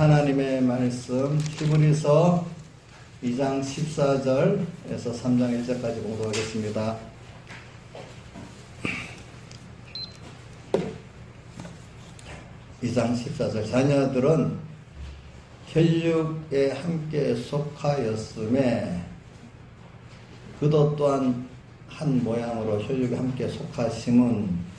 하나님의 말씀 히브리서 2장 14절에서 3장 1절까지 공부하겠습니다. (2장 14절) 자녀들은 혈육에 함께 속하였음에 그도 또한 한 모양으로 혈육에 함께 속하심은,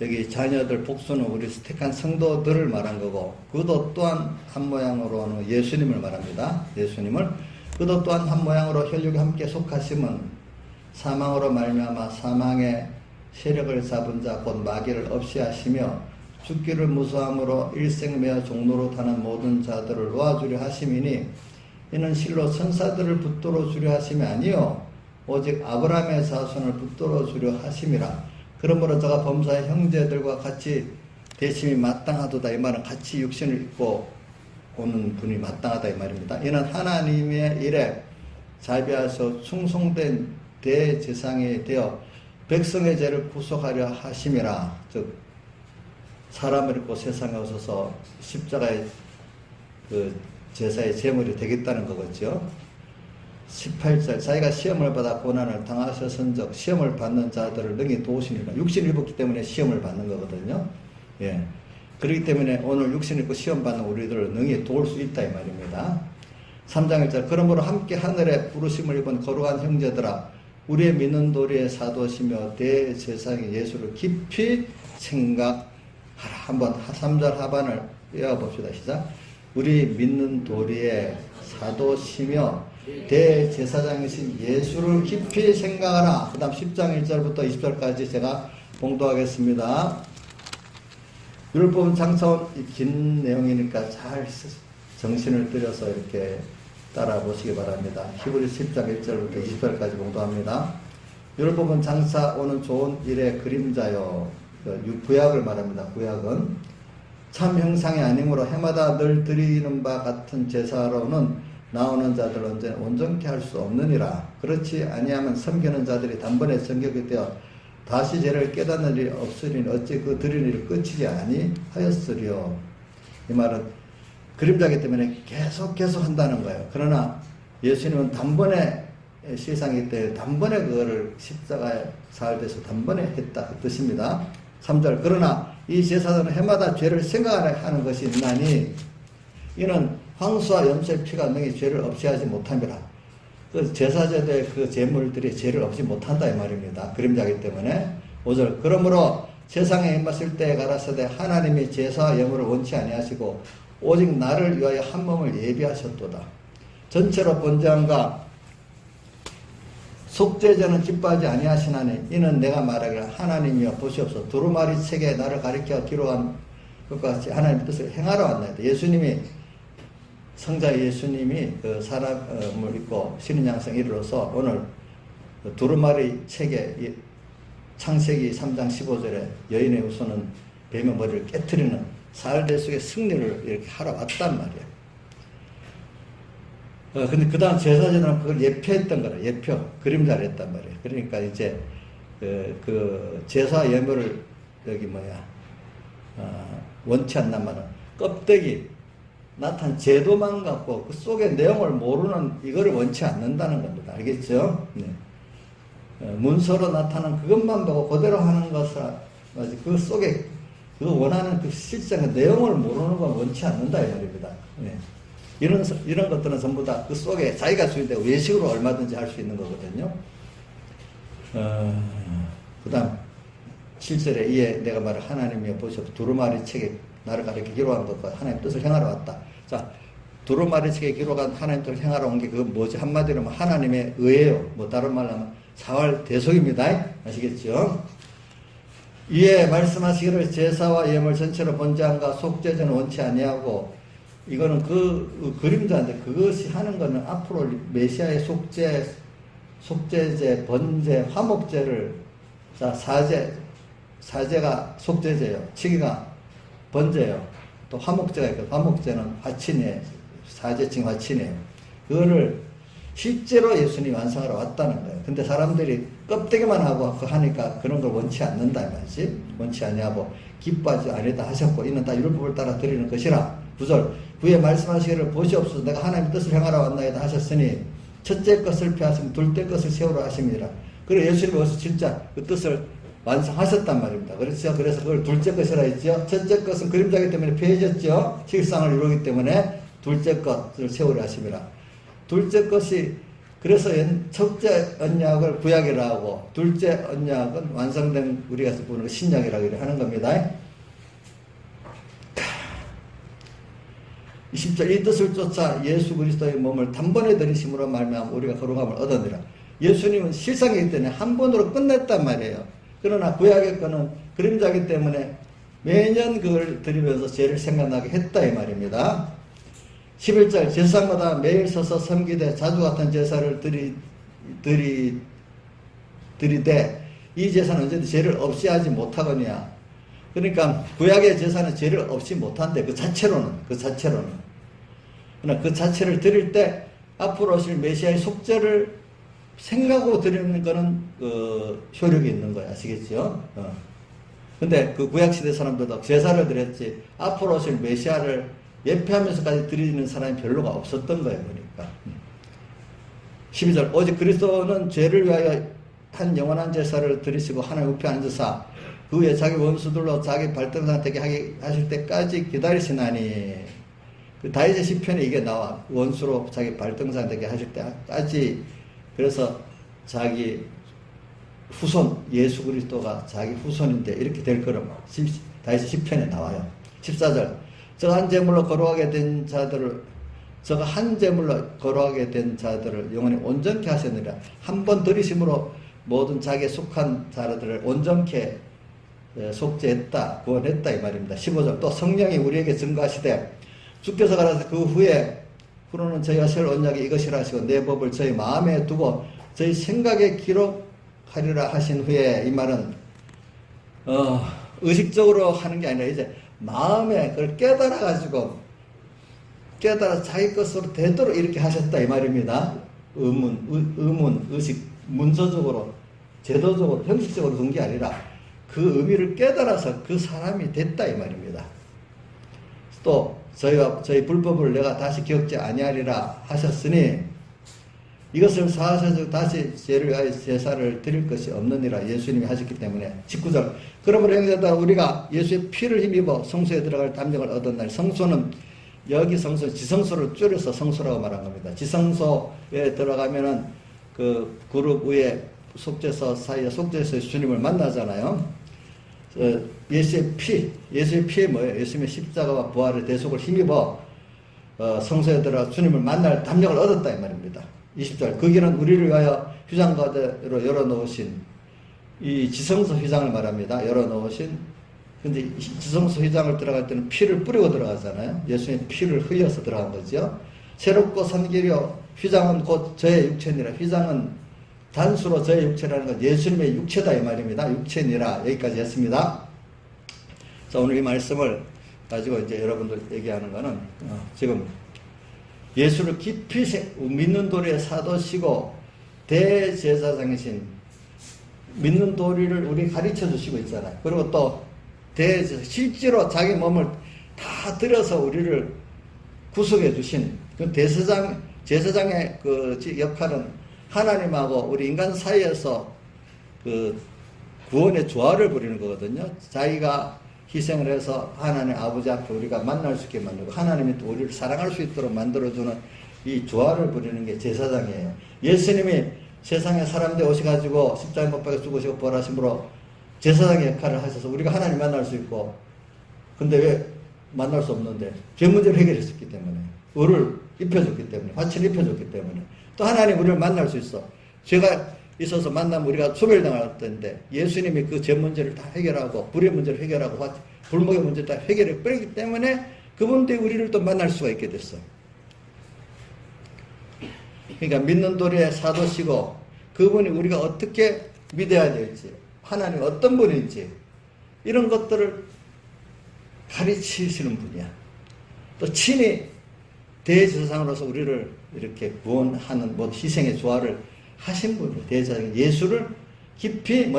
여기 자녀들 복수는 우리 택한 성도들을 말한 거고, 그도 또한 한 모양으로는 예수님을 말합니다. 예수님을. 그도 또한 한 모양으로 혈육에 함께 속하심은 사망으로 말미암아 사망의 세력을 잡은 자 곧 마귀를 없이 하시며 죽기를 무서함으로 일생매어 종로로 타는 모든 자들을 놓아주려 하심이니, 이는 실로 천사들을 붙들어 주려 하심이 아니요 오직 아브라함의 자손을 붙들어 주려 하심이라. 그러므로 저가 범사의 형제들과 같이 대심이 마땅하도다. 이 말은 같이 육신을 입고 오는 분이 마땅하다 이 말입니다. 이는 하나님의 일에 자비하셔 충성된 대제사장이 되어 백성의 죄를 구속하려 하심이라. 즉 사람을 입고 세상에 오셔서 십자가의 그 제사의 제물이 되겠다는 거겠죠. 18절 자기가 시험을 받아 고난을 당하셨은즉 시험을 받는 자들을 능히 도우시니라. 육신을 입었기 때문에 시험을 받는 거거든요. 예. 그렇기 때문에 오늘 육신을 입고 시험 받는 우리들을 능히 도울 수 있다 이 말입니다. 3장 1절 그러므로 함께 하늘에 부르심을 입은 거룩한 형제들아, 우리의 믿는 도리의 사도시며 대제사장인 예수를 깊이 생각하라. 한번 3절 하반을 외워봅시다. 시작. 우리 믿는 도리의 사도시며 대제사장이신 예수를 깊이 생각하라. 그 다음 10장 1절부터 20절까지 제가 봉독하겠습니다. 율법은 장차온 긴 내용이니까 잘 정신을 들여서 이렇게 따라 보시기 바랍니다. 히브리 10장 1절부터 20절까지 봉독합니다. 율법은 장차 오는 좋은 일의 그림자요. 구약을 말합니다. 구약은 참 형상이 아니므로 해마다 늘 드리는 바 같은 제사로는 나오는 자들 언제나 온전케 할 수 없느니라. 그렇지 아니하면 섬기는 자들이 단번에 정결이 되어 다시 죄를 깨닫는 일이 없으리니 어찌 그 드리는 일이 끝이지 아니하였으리요. 이 말은 그림자이기 때문에 계속 한다는 거예요. 그러나 예수님은 단번에 세상이기 때문에 단번에 그거를 십자가에 사흘돼서 단번에 했다 그 뜻입니다. 3절 그러나 이 제사장은 해마다 죄를 생각하는 것이 있나니 이는 황수와 염소의 피가 능히 죄를 없이 하지 못함이라. 그 제사제도의 그 제물들이 죄를 없이 못한다 이 말입니다. 그림자이기 때문에. 5절 그러므로 세상에 임하실 때에 가라사대 하나님이 제사와 예물을 원치 아니하시고 오직 나를 위하여 한 몸을 예비하셨도다. 전체로 번제함과 속죄제는 기뻐하지 아니하시나니 이는 내가 말하기를 하나님이여 보시옵소서 두루마리 책에 나를 가리켜 기록한 것과 같이 하나님의 뜻을 행하러 왔나이다. 예수님이 성자 예수님이 그 사람을 입고 신인 양성 이르러서 오늘 두루마리 책에 창세기 3장 15절에 여인의 후손은 뱀의 머리를 깨트리는 사흘대속의 승리를 이렇게 하러 왔단 말이에요. 근데 그 다음 제사제는 그걸 예표했던 거라. 예표, 그림자를 했단 말이에요. 그러니까 이제 그 제사 예물을 여기 원치 않는 말은 껍데기 나타난 제도만 갖고 그 속의 내용을 모르는 이거를 원치 않는다는 겁니다. 알겠죠? 네. 문서로 나타난 그것만 보고 그대로 하는 것을 그 속에 그 원하는 그 실상의 내용을 모르는 건 원치 않는다 이 말입니다. 네. 이런 것들은 전부 다 그 속에 자기가 수행되고 외식으로 얼마든지 할 수 있는 거거든요. 그 다음 7절에 이에 내가 말을 하나님이여 보시옵소서 두루마리 책에 나를 가리켜 기록한 것과 하나님의 뜻을 행하러 왔다. 자, 두루마리 책에 기록한 하나님의 뜻을 행하러 온 게 그건 뭐지? 한마디로 하면 하나님의 의예요. 뭐 다른 말로 하면 사활 대속입니다. 아시겠죠? 이에 말씀하시기를 제사와 예물 전체로 번제함과 속죄제는 원치 아니하고, 이거는 그 그림자인데 그것이 하는 거는 앞으로 메시아의 속죄제, 번제, 화목제를, 자, 사제가 속죄제예요. 치기가 번제예요. 또 화목제가 있고, 화목제는 화친이에요. 사제칭 화친이에요. 그거를 실제로 예수님이 완성하러 왔다는 거예요. 근데 사람들이 껍데기만 하고 하니까 그런 걸 원치 않는다 말이지. 원치 아니하고 기뻐하지 아니다 하셨고 이는 다 율법을 따라 드리는 것이라. 9절 후에 말씀하시기를 보시옵소서 내가 하나님의 뜻을 행하러 왔나이다 하셨으니 첫째 것을 폐하시면 둘째 것을 세우라 하십니다. 그리고 예수님이 어서 진짜 그 뜻을 완성하셨단 말입니다. 그래서 그걸 둘째 것이라 했죠. 첫째 것은 그림자이기 때문에 폐해졌죠. 실상을 이루기 때문에 둘째 것을 세우라 하십니다. 둘째 것이 그래서 첫째 언약을 구약이라 하고 둘째 언약은 완성된 우리가 보는 신약이라고 하는 겁니다. 20절 이 뜻을 쫓아 예수 그리스도의 몸을 단번에 들이심으로 말미암아 우리가 거룩함을 얻으니라. 예수님은 실상이기 때문에 한 번으로 끝냈단 말이에요. 그러나 구약의 거는 그림자이기 때문에 매년 그걸 드리면서 죄를 생각나게 했다 이 말입니다. 11절 제사장마다 매일 서서 섬기되 자주 같은 제사를 드리되 이 제사는 언제든 죄를 없이 하지 못하거니와. 그러니까 구약의 제사는 죄를 없이 못한대. 그 자체로는 그러나 그 자체를 드릴 때 앞으로 오실 메시아의 속죄를 생각하고 드리는 거는 효력이 있는 거야. 아시겠죠? 근데 그 구약시대 사람들도 제사를 드렸지 앞으로 오실 메시아를 예표하면서까지 드리는 사람이 별로가 없었던 거예요. 그러니까 12절 오직 그리스도는 죄를 위하여 한 영원한 제사를 드리시고 하나님 우편에 앉으사 그 후에 자기 원수들로 자기 발등상 되게 하실 때까지 기다리시나니. 그 다윗의 시편에 이게 나와. 원수로 자기 발등상 되게 하실 때까지. 그래서 자기 후손 예수 그리스도가 자기 후손인데 이렇게 될 거라고 다윗의 시편에 나와요. 14절 저가 한 제물로 거룩하게 된 자들을 영원히 온전케 하셨느니라. 한 번 들이심으로 모든 자기에 속한 자들을 온전케 속죄했다 구원했다 이 말입니다. 15절 또 성령이 우리에게 증거하시되 주께서 가라사 그 후로는 저희가 설 언약이 이것이라 하시고 내 법을 저희 마음에 두고 저희 생각에 기록하리라 하신 후에 이 말은 의식적으로 하는 게 아니라 이제 마음에 그걸 깨달아 자기 것으로 되도록 이렇게 하셨다 이 말입니다. 의문, 의식, 문서적으로, 제도적으로, 형식적으로 둔 게 아니라 그 의미를 깨달아서 그 사람이 됐다 이 말입니다. 또 저희 불법을 내가 다시 기억지 아니하리라 하셨으니 이것을 사하셔서 다시 죄를 위하여 제사를 드릴 것이 없느니라 예수님이 하셨기 때문에. 19절 그러므로 형제들아 우리가 예수의 피를 힘입어 성소에 들어갈 담력을 얻은 날. 성소는 여기 성소 지성소를 줄여서 성소라고 말한 겁니다. 지성소에 들어가면은 그 그룹 위에 속죄소 사이에 속죄소에 주님을 만나잖아요. 예수의 피에 뭐예요? 예수님의 십자가와 부활의 대속을 힘입어 성소에 들어가 주님을 만날 담력을 얻었다 이 말입니다. 20절 그 길은 우리를 위하여 휘장가대로 열어놓으신 이 지성소 휘장을 말합니다. 열어놓으신. 근데 지성소 휘장을 들어갈 때는 피를 뿌리고 들어가잖아요. 예수님의 피를 흘려서 들어간 거죠. 새롭고 선기려 휘장은 곧 저의 육체니라. 휘장은 단수로 저의 육체라는 건 예수님의 육체다 이 말입니다. 육체니라. 여기까지 했습니다. 자, 오늘 이 말씀을 가지고 이제 여러분들 얘기하는 거는 지금 예수를 깊이 믿는 도리의 사도시고 대제사장이신 믿는 도리를 우리 가르쳐 주시고 있잖아요. 그리고 또 실제로 자기 몸을 다 들여서 우리를 구속해 주신 그 제사장의 그 역할은 하나님하고 우리 인간 사이에서 그 구원의 조화를 부리는 거거든요. 자기가 희생을 해서 하나님 아버지 앞에 우리가 만날 수 있게 만들고 하나님이 또 우리를 사랑할 수 있도록 만들어주는 이 조화를 부리는 게 제사장이에요. 예수님이 세상에 사람 되어 오셔가지고 십자가에 못 박혀 죽으시고 부활하심으로 제사장의 역할을 하셔서 우리가 하나님 만날 수 있고, 근데 왜 만날 수 없는데? 죄 문제를 해결했었기 때문에, 의를 입혀줬기 때문에, 화치를 입혀줬기 때문에, 또 하나님 우리를 만날 수 있어. 죄가 있어서 만나면 우리가 소멸당할 텐데 예수님이 그 죄 문제를 다 해결하고 불의 문제를 해결하고 불목의 문제를 다 해결해 버리기 때문에 그분들이 우리를 또 만날 수가 있게 됐어. 그러니까 믿는 도리의 사도시고 그분이 우리가 어떻게 믿어야 될지, 하나님이 어떤 분인지 이런 것들을 가르치시는 분이야. 또 친히 대제사장으로서 우리를 이렇게 구원하는 희생의 조화를 하신 분이에요. 대제사장 예수를 깊이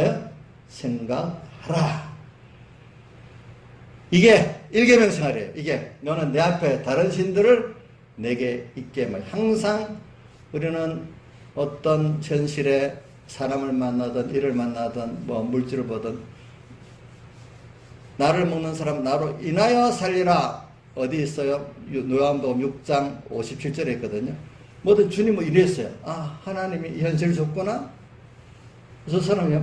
생각하라. 이게 일계명 생활이에요. 이게 너는 내 앞에 다른 신들을 내게 있게 말. 항상 우리는 어떤 현실에 사람을 만나든 일을 만나든 뭐 물질을 보든 나를 먹는 사람 나로 인하여 살리라. 어디 있어요? 요한복음 6장 57절에 있거든요. 뭐든 주님은 이랬어요. 아, 하나님이 이 현실을 줬구나. 저 사람이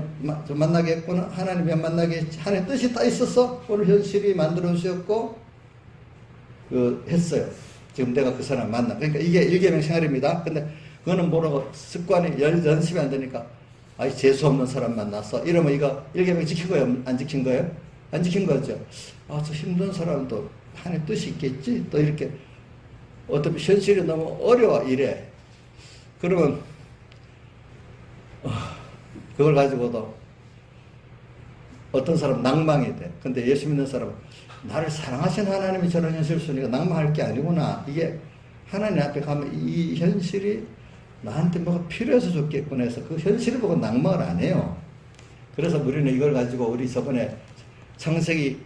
만나게 했구나. 하나님이 만나게 했지. 하나님 뜻이 다 있었어. 오늘 현실이 만들어 주셨고 했어요. 지금 내가 그 사람 만나. 그러니까 이게 일계명 생활입니다. 근데 그거는 뭐라고 습관이 연습이 안 되니까 아이 재수 없는 사람 만났어. 이러면 이거 일계명 지킨 거예요? 안 지킨 거예요? 안 지킨 거죠. 아, 저 힘든 사람도 하나님 뜻이 있겠지. 또 이렇게 어차피 현실이 너무 어려워 이래. 그러면 그걸 가지고도 어떤 사람 낭망이 돼. 근데 예수 믿는 사람은 나를 사랑하신 하나님이 저런 현실을 주니까 낭망할 게 아니구나. 이게 하나님 앞에 가면 이 현실이 나한테 뭐가 필요해서 줬겠구나 해서 그 현실을 보고 낭망을 안 해요. 그래서 우리는 이걸 가지고 우리 저번에 창세기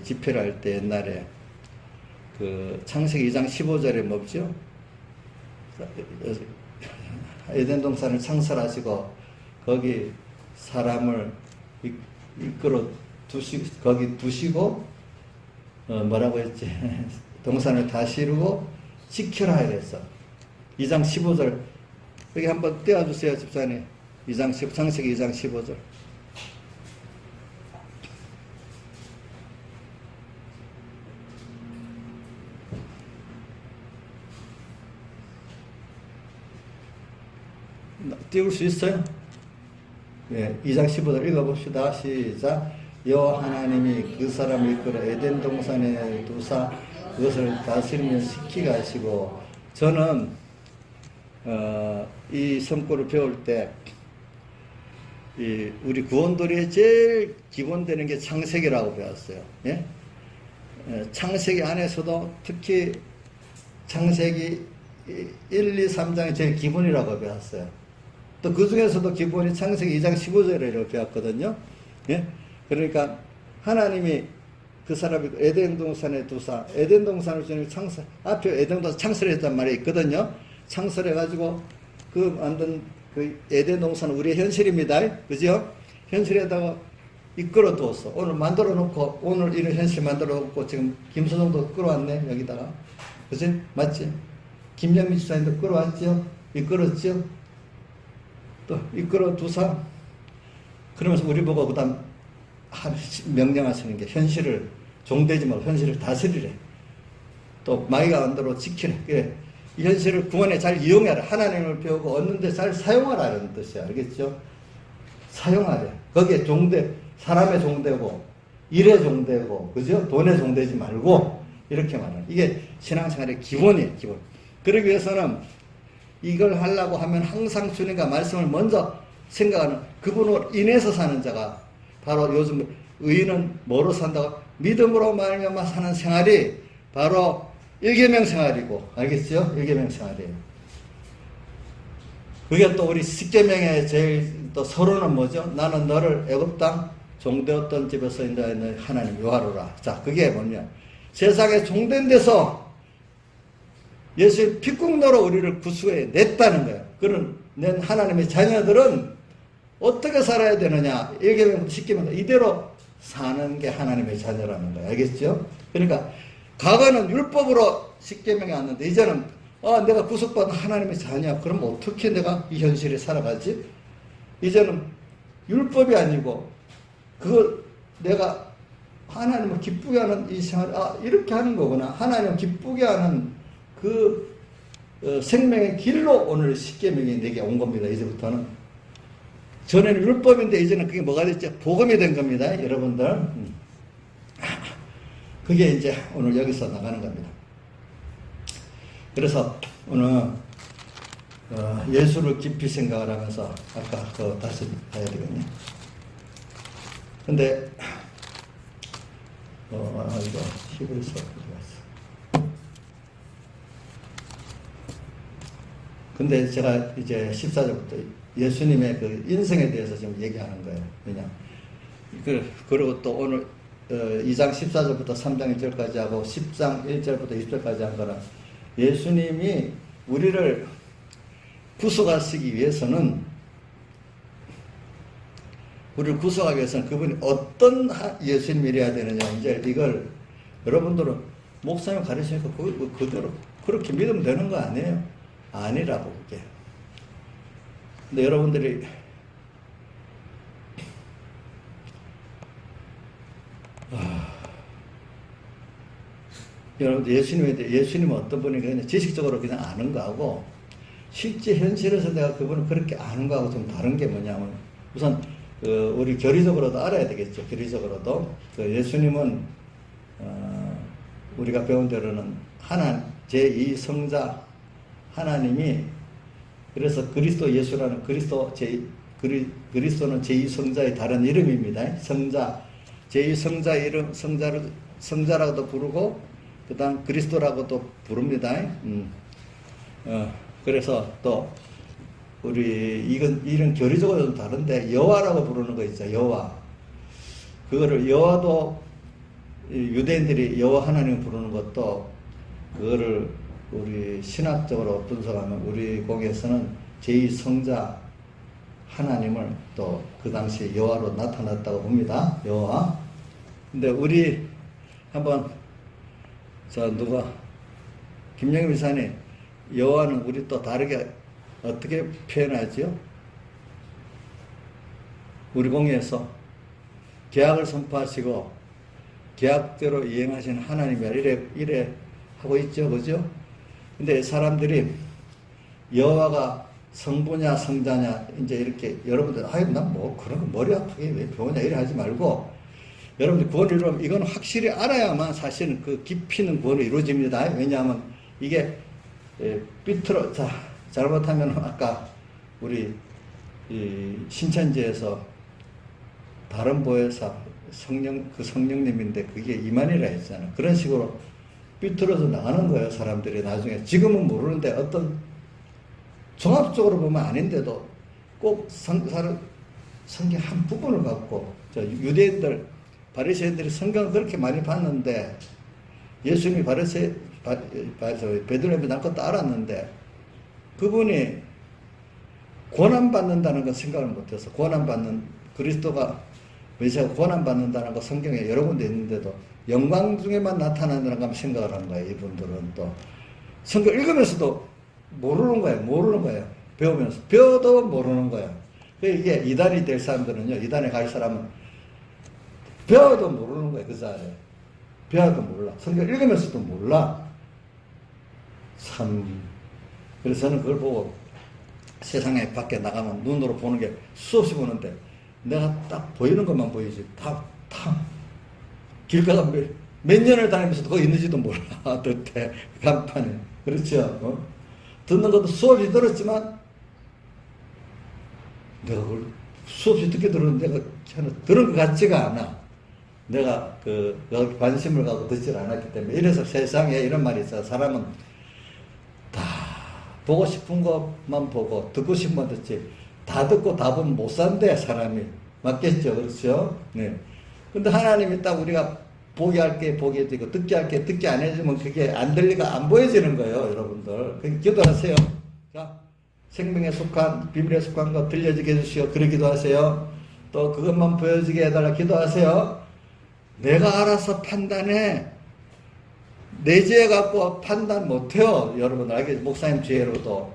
집회를 할 때 옛날에 그 창세기 2장 15절에 뭐죠? 에덴 동산을 창설하시고 거기 사람을 이끌어 거기 두시고 뭐라고 했지? 동산을 다스리고 지켜라 이랬어. 2장 15절 여기 한번 떼어주세요 집사님. 창세기 2장 15절. 띄울 수 있어요? 네, 2장 15절 읽어봅시다. 시작. 여호와 하나님이 그 사람을 이끌어 에덴 동산에 두사 그것을 다스리며 지키게 하시고. 저는 이 성구를 배울 때 우리 구원도리에 제일 기본되는 게 창세기라고 배웠어요. 예? 창세기 안에서도 특히 창세기 1, 2, 3장이 제일 기본이라고 배웠어요. 또 그 중에서도 기본이 창세기 2장 15절이라고 배웠거든요. 예? 그러니까 하나님이 그 사람이 에덴 동산에 두사, 에덴 동산을 주님 창설, 앞에 에덴 동산 창설했단 말이 있거든요. 창설해가지고 그 만든 그 에덴 동산은 우리의 현실입니다. 그죠? 현실에다가 이끌어 두었어. 오늘 만들어 놓고, 오늘 이런 현실 만들어 놓고, 지금 김소정도 끌어왔네, 여기다가. 그지? 맞지? 김영민 집사님도 끌어왔죠? 이끌었죠? 또 이끌어 두사. 그러면서 우리 보고 그 다음 명령하시는 게 현실을 종되지 말고 현실을 다스리래. 또 마귀가 안 들어 지키래. 그래. 이 현실을 구원에 잘 이용해라. 하나님을 배우고 얻는데 잘 사용하라는 뜻이야. 알겠죠? 사용하래. 거기에 사람의 종되고 일의 종되고 그죠? 돈의 종되지 말고 이렇게 말하는. 이게 신앙생활의 기본이에요. 기본. 그러기 위해서는 이걸 하려고 하면 항상 주님과 말씀을 먼저 생각하는, 그분으로 인해서 사는 자가 바로 요즘 의인은 뭐로 산다고? 믿음으로 말미암아 사는 생활이 바로 일계명 생활이고, 알겠죠? 일계명 생활이에요. 그게 또 우리 십계명의 제일 또 서론은 뭐죠? 나는 너를 애굽 땅 종되었던 집에서 인도하는 하나님 여호와로라. 자, 그게 뭐냐? 세상에 종된 데서 예수의 피국노로 우리를 구수해 냈다는 거예요. 그런 낸 하나님의 자녀들은 어떻게 살아야 되느냐? 일계명부터 십계명 이대로 사는 게 하나님의 자녀라는 거예요. 알겠죠? 그러니까 과거는 율법으로 십계명이 왔는데 이제는 내가 구속받은 하나님의 자녀야. 그럼 어떻게 내가 이 현실에 살아가지? 이제는 율법이 아니고 그걸 내가 하나님을 기쁘게 하는 이 생활, 이렇게 하는 거구나. 하나님을 기쁘게 하는 그 생명의 길로 오늘 십계명이 내게 온 겁니다. 이제부터는. 전에는 율법인데 이제는 그게 뭐가 됐죠? 복음이 된 겁니다. 여러분들. 그게 이제 오늘 여기서 나가는 겁니다. 그래서 오늘 예수를 깊이 생각을 하면서 아까 그거 다시 봐야 되겠네. 근데 이거 히브리서 어디 갔어? 근데 제가 이제 14절부터 예수님의 그 인생에 대해서 좀 얘기하는 거예요. 왜냐? 그리고 또 오늘 2장 14절부터 3장 1절까지 하고 10장 1절부터 20절까지 한 거는 예수님이 우리를 구속하시기 위해서는 우리를 구속하기 위해서는 그분이 어떤 예수님이래야 되느냐. 이제 이걸 여러분들은 목사님 가르치니까 그대로 그렇게 믿으면 되는 거 아니에요? 아니라고 그게. 근데 여러분들이 여러분 예수님에 대해 예수님은 어떤 분인가 그냥 지식적으로 그냥 아는 거하고 실제 현실에서 내가 그분을 그렇게 아는 거하고 좀 다른 게 뭐냐면 우선 우리 교리적으로도 알아야 되겠죠. 교리적으로도 예수님은 우리가 배운 대로는 제2성자 하나님이 그래서 그리스도 예수라는 그리스도는 제2성자의 다른 이름입니다. 성자 제2성자 이름 성자라고도 부르고 그다음 그리스도라고도 부릅니다. 그래서 또 우리 이런 교리적으로 좀 다른데 여호와라고 부르는 거 있죠. 여호와. 그거를 여호와도 유대인들이 여호와 하나님을 부르는 것도 그거를 우리 신학적으로 분석하면 우리 공에서는 제2성자 하나님을 또 그 당시 여호와로 나타났다고 봅니다. 여호와. 근데 우리 한번 김영임 이사님 여호와는 우리 또 다르게 어떻게 표현하지요? 우리 공예에서 계약을 선포하시고 계약대로 이행하시는 하나님이야 이래 하고 있죠, 그죠? 근데 사람들이 여호와가 성부냐 성자냐 이제 이렇게 여러분들 난 뭐 그런 거 머리 아프게 왜 배우냐 이래 하지 말고 여러분들 구원을 이루면 이건 확실히 알아야만 사실은 그 깊이는 구원이 이루어집니다. 왜냐하면 이게 잘못하면 아까 우리 신천지에서 다른 보혜사 성령님인데 그게 이만이라 했잖아. 그런 식으로 삐뚤어져 나가는 거예요, 사람들이 나중에. 지금은 모르는데 어떤 종합적으로 보면 아닌데도 꼭 성경 한 부분을 갖고 유대인들 바리새인들이 성경을 그렇게 많이 봤는데 예수님이 베들레헴에 난 것도 알았는데 그분이 고난받는다는 건 생각을 못해서 그리스도가 메시아가 고난받는다는 거 성경에 여러 군데 있는데도 영광 중에만 나타나는 거 생각을 한 거예요. 이분들은 또 성경 읽으면서도 모르는 거예요. 배워도 모르는 거예요. 이게 이단이 될 사람들은요, 이단에 갈 사람은 배워도 모르는 거예요. 그 자리에 배워도 몰라. 성경 읽으면서도 몰라. 그래서 저는 그걸 보고 세상에 밖에 나가면 눈으로 보는 게 수없이 보는데 내가 딱 보이는 것만 보이지 길 가다 몇 년을 다니면서도 거기 있는지도 몰라. 그때 간판에. 그렇죠. 듣는 것도 수없이 들었지만 내가 그걸 수없이 듣게 들었는데 내가 들은 것 같지가 않아. 내가 관심을 갖고 듣질 않았기 때문에. 이래서 세상에 이런 말이 있어요. 사람은 다 보고 싶은 것만 보고 듣고 싶은 것 듣지 다 듣고 다 보면 못 산대 사람이. 맞겠죠? 그렇죠? 네. 근데 하나님이 딱 우리가 보게 할게 보게 해주고 듣게 할게 듣게 안 해주면 그게 안 들리가 안 보여지는 거예요, 여러분들. 그러니까 기도하세요. 자, 생명에 속한 비밀에 속한 거 들려지게 해주시오. 그래 기도하세요. 또 그것만 보여지게 해달라 기도하세요. 내가 알아서 판단해. 내 지혜 갖고 판단 못해요. 여러분 알겠죠? 목사님 지혜로도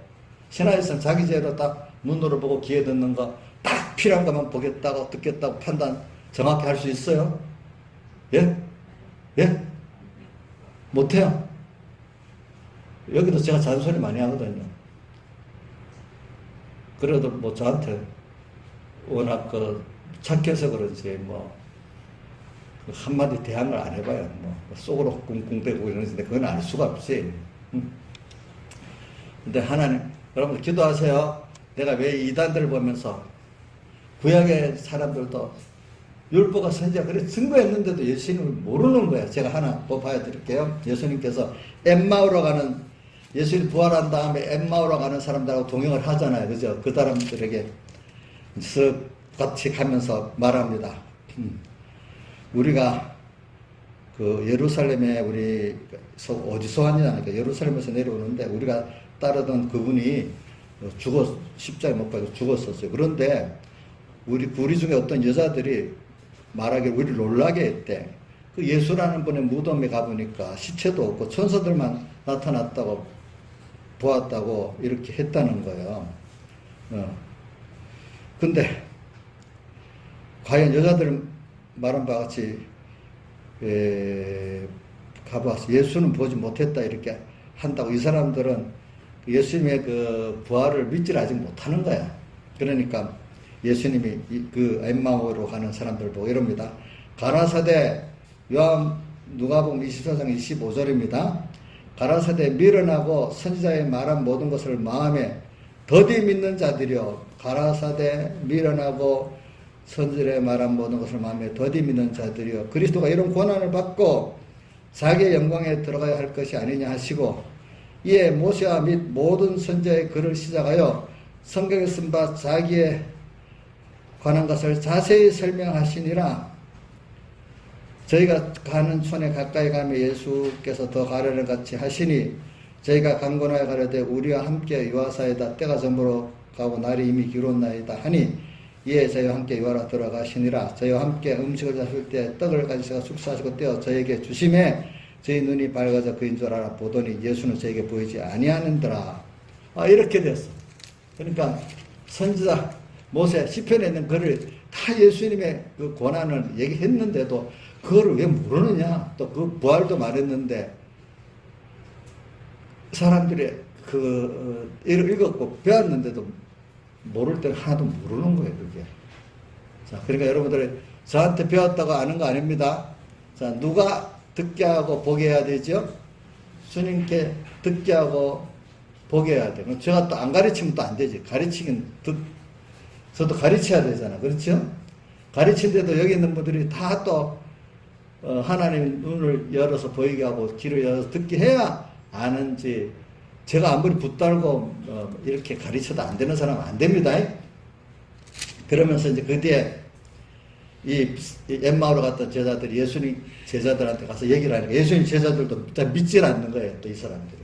신하에서는 자기 지혜로 딱 눈으로 보고 귀에 듣는 거 딱 필요한 것만 보겠다고 듣겠다고 판단 정확히 할 수 있어요? 예? 못해요. 여기도 제가 잔소리 많이 하거든요. 그래도 뭐 저한테 워낙 착해서 그런지 한마디 대항을 안 해봐요. 속으로 꿍꿍대고 이러는데 그건 알 수가 없지. 근데 하나님, 여러분들 기도하세요. 내가 왜 이단들을 보면서 구약의 사람들도 율법과 선지자 그래 증거했는데도 예수님을 모르는 거야. 제가 하나 봐드릴게요. 예수님께서 엠마오로 가는 예수님 부활한 다음에 엠마오로 가는 사람들하고 동행을 하잖아요. 그죠? 그 사람들에게 쓱 같이 가면서 말합니다. 우리가 그 예루살렘에 우리 어디서 왔냐, 그러니까 예루살렘에서 내려오는데 우리가 따르던 그분이 십자가에 못 박혀 죽었었어요. 그런데 우리 중에 어떤 여자들이 말하기를 우리를 놀라게 했대. 그 예수라는 분의 무덤에 가보니까 시체도 없고 천사들만 나타났다고 보았다고 이렇게 했다는 거예요. 근데 과연 여자들 말한 바와 같이 가보았어. 예수는 보지 못했다 이렇게 한다고 이 사람들은 예수님의 그 부활을 믿질 아직 못하는 거야. 그러니까 예수님이 그 엠마오로 가는 사람들 보고 이럽니다. 가라사대 누가복음 24장 25절입니다. 가라사대 미련하고 선지자의 말한 모든 것을 마음에 더디 믿는 자들이여. 가라사대 미련하고 선지자의 말한 모든 것을 마음에 더디 믿는 자들이여. 그리스도가 이런 고난을 받고 자기의 영광에 들어가야 할 것이 아니냐 하시고 이에 모세와 및 모든 선지자의 글을 시작하여 성경에 쓴 바 자기의 관한 것을 자세히 설명하시니라. 저희가 가는 촌에 가까이 가며 예수께서 더 가려는 같이 하시니 저희가 강권하여 가려되 우리와 함께 유하사이다. 때가 저물어 가고 날이 이미 기울었나이다 하니 이에 저희와 함께 유하라 들어가시니라. 저희와 함께 음식을 잡을 때 떡을 가지셔서 축사하시고 떼어 저에게 주심에 저희 눈이 밝아져 그인 줄 알아 보더니 예수는 저에게 보이지 아니하는더라. 이렇게 됐어. 그러니까 선지자 모세 시편에 있는 글을 다 예수님의 그 고난을 얘기했는데도 그거를 왜 모르느냐. 또 그 부활도 말했는데 사람들이 읽었고 배웠는데도 모를 때는 하나도 모르는 거예요, 그게. 자, 그러니까 여러분들이 저한테 배웠다고 아는 거 아닙니다. 자, 누가 듣게 하고 보게 해야 되죠? 주님께 듣게 하고 보게 해야 돼요. 제가 또 안 가르치면 또 안 되지. 가르치긴 저도 가르쳐야 되잖아. 그렇죠? 가르친데도 여기 있는 분들이 다 또 하나님 눈을 열어서 보이게 하고 귀를 열어서 듣게 해야 아는지. 제가 아무리 붙들고 이렇게 가르쳐도 안 되는 사람은 안 됩니다. 그러면서 이제 그 뒤에 이 엠마오로 갔던 제자들이 예수님 제자들한테 가서 얘기를 하니까 예수님 제자들도 믿질 않는 거예요. 또 이 사람들이.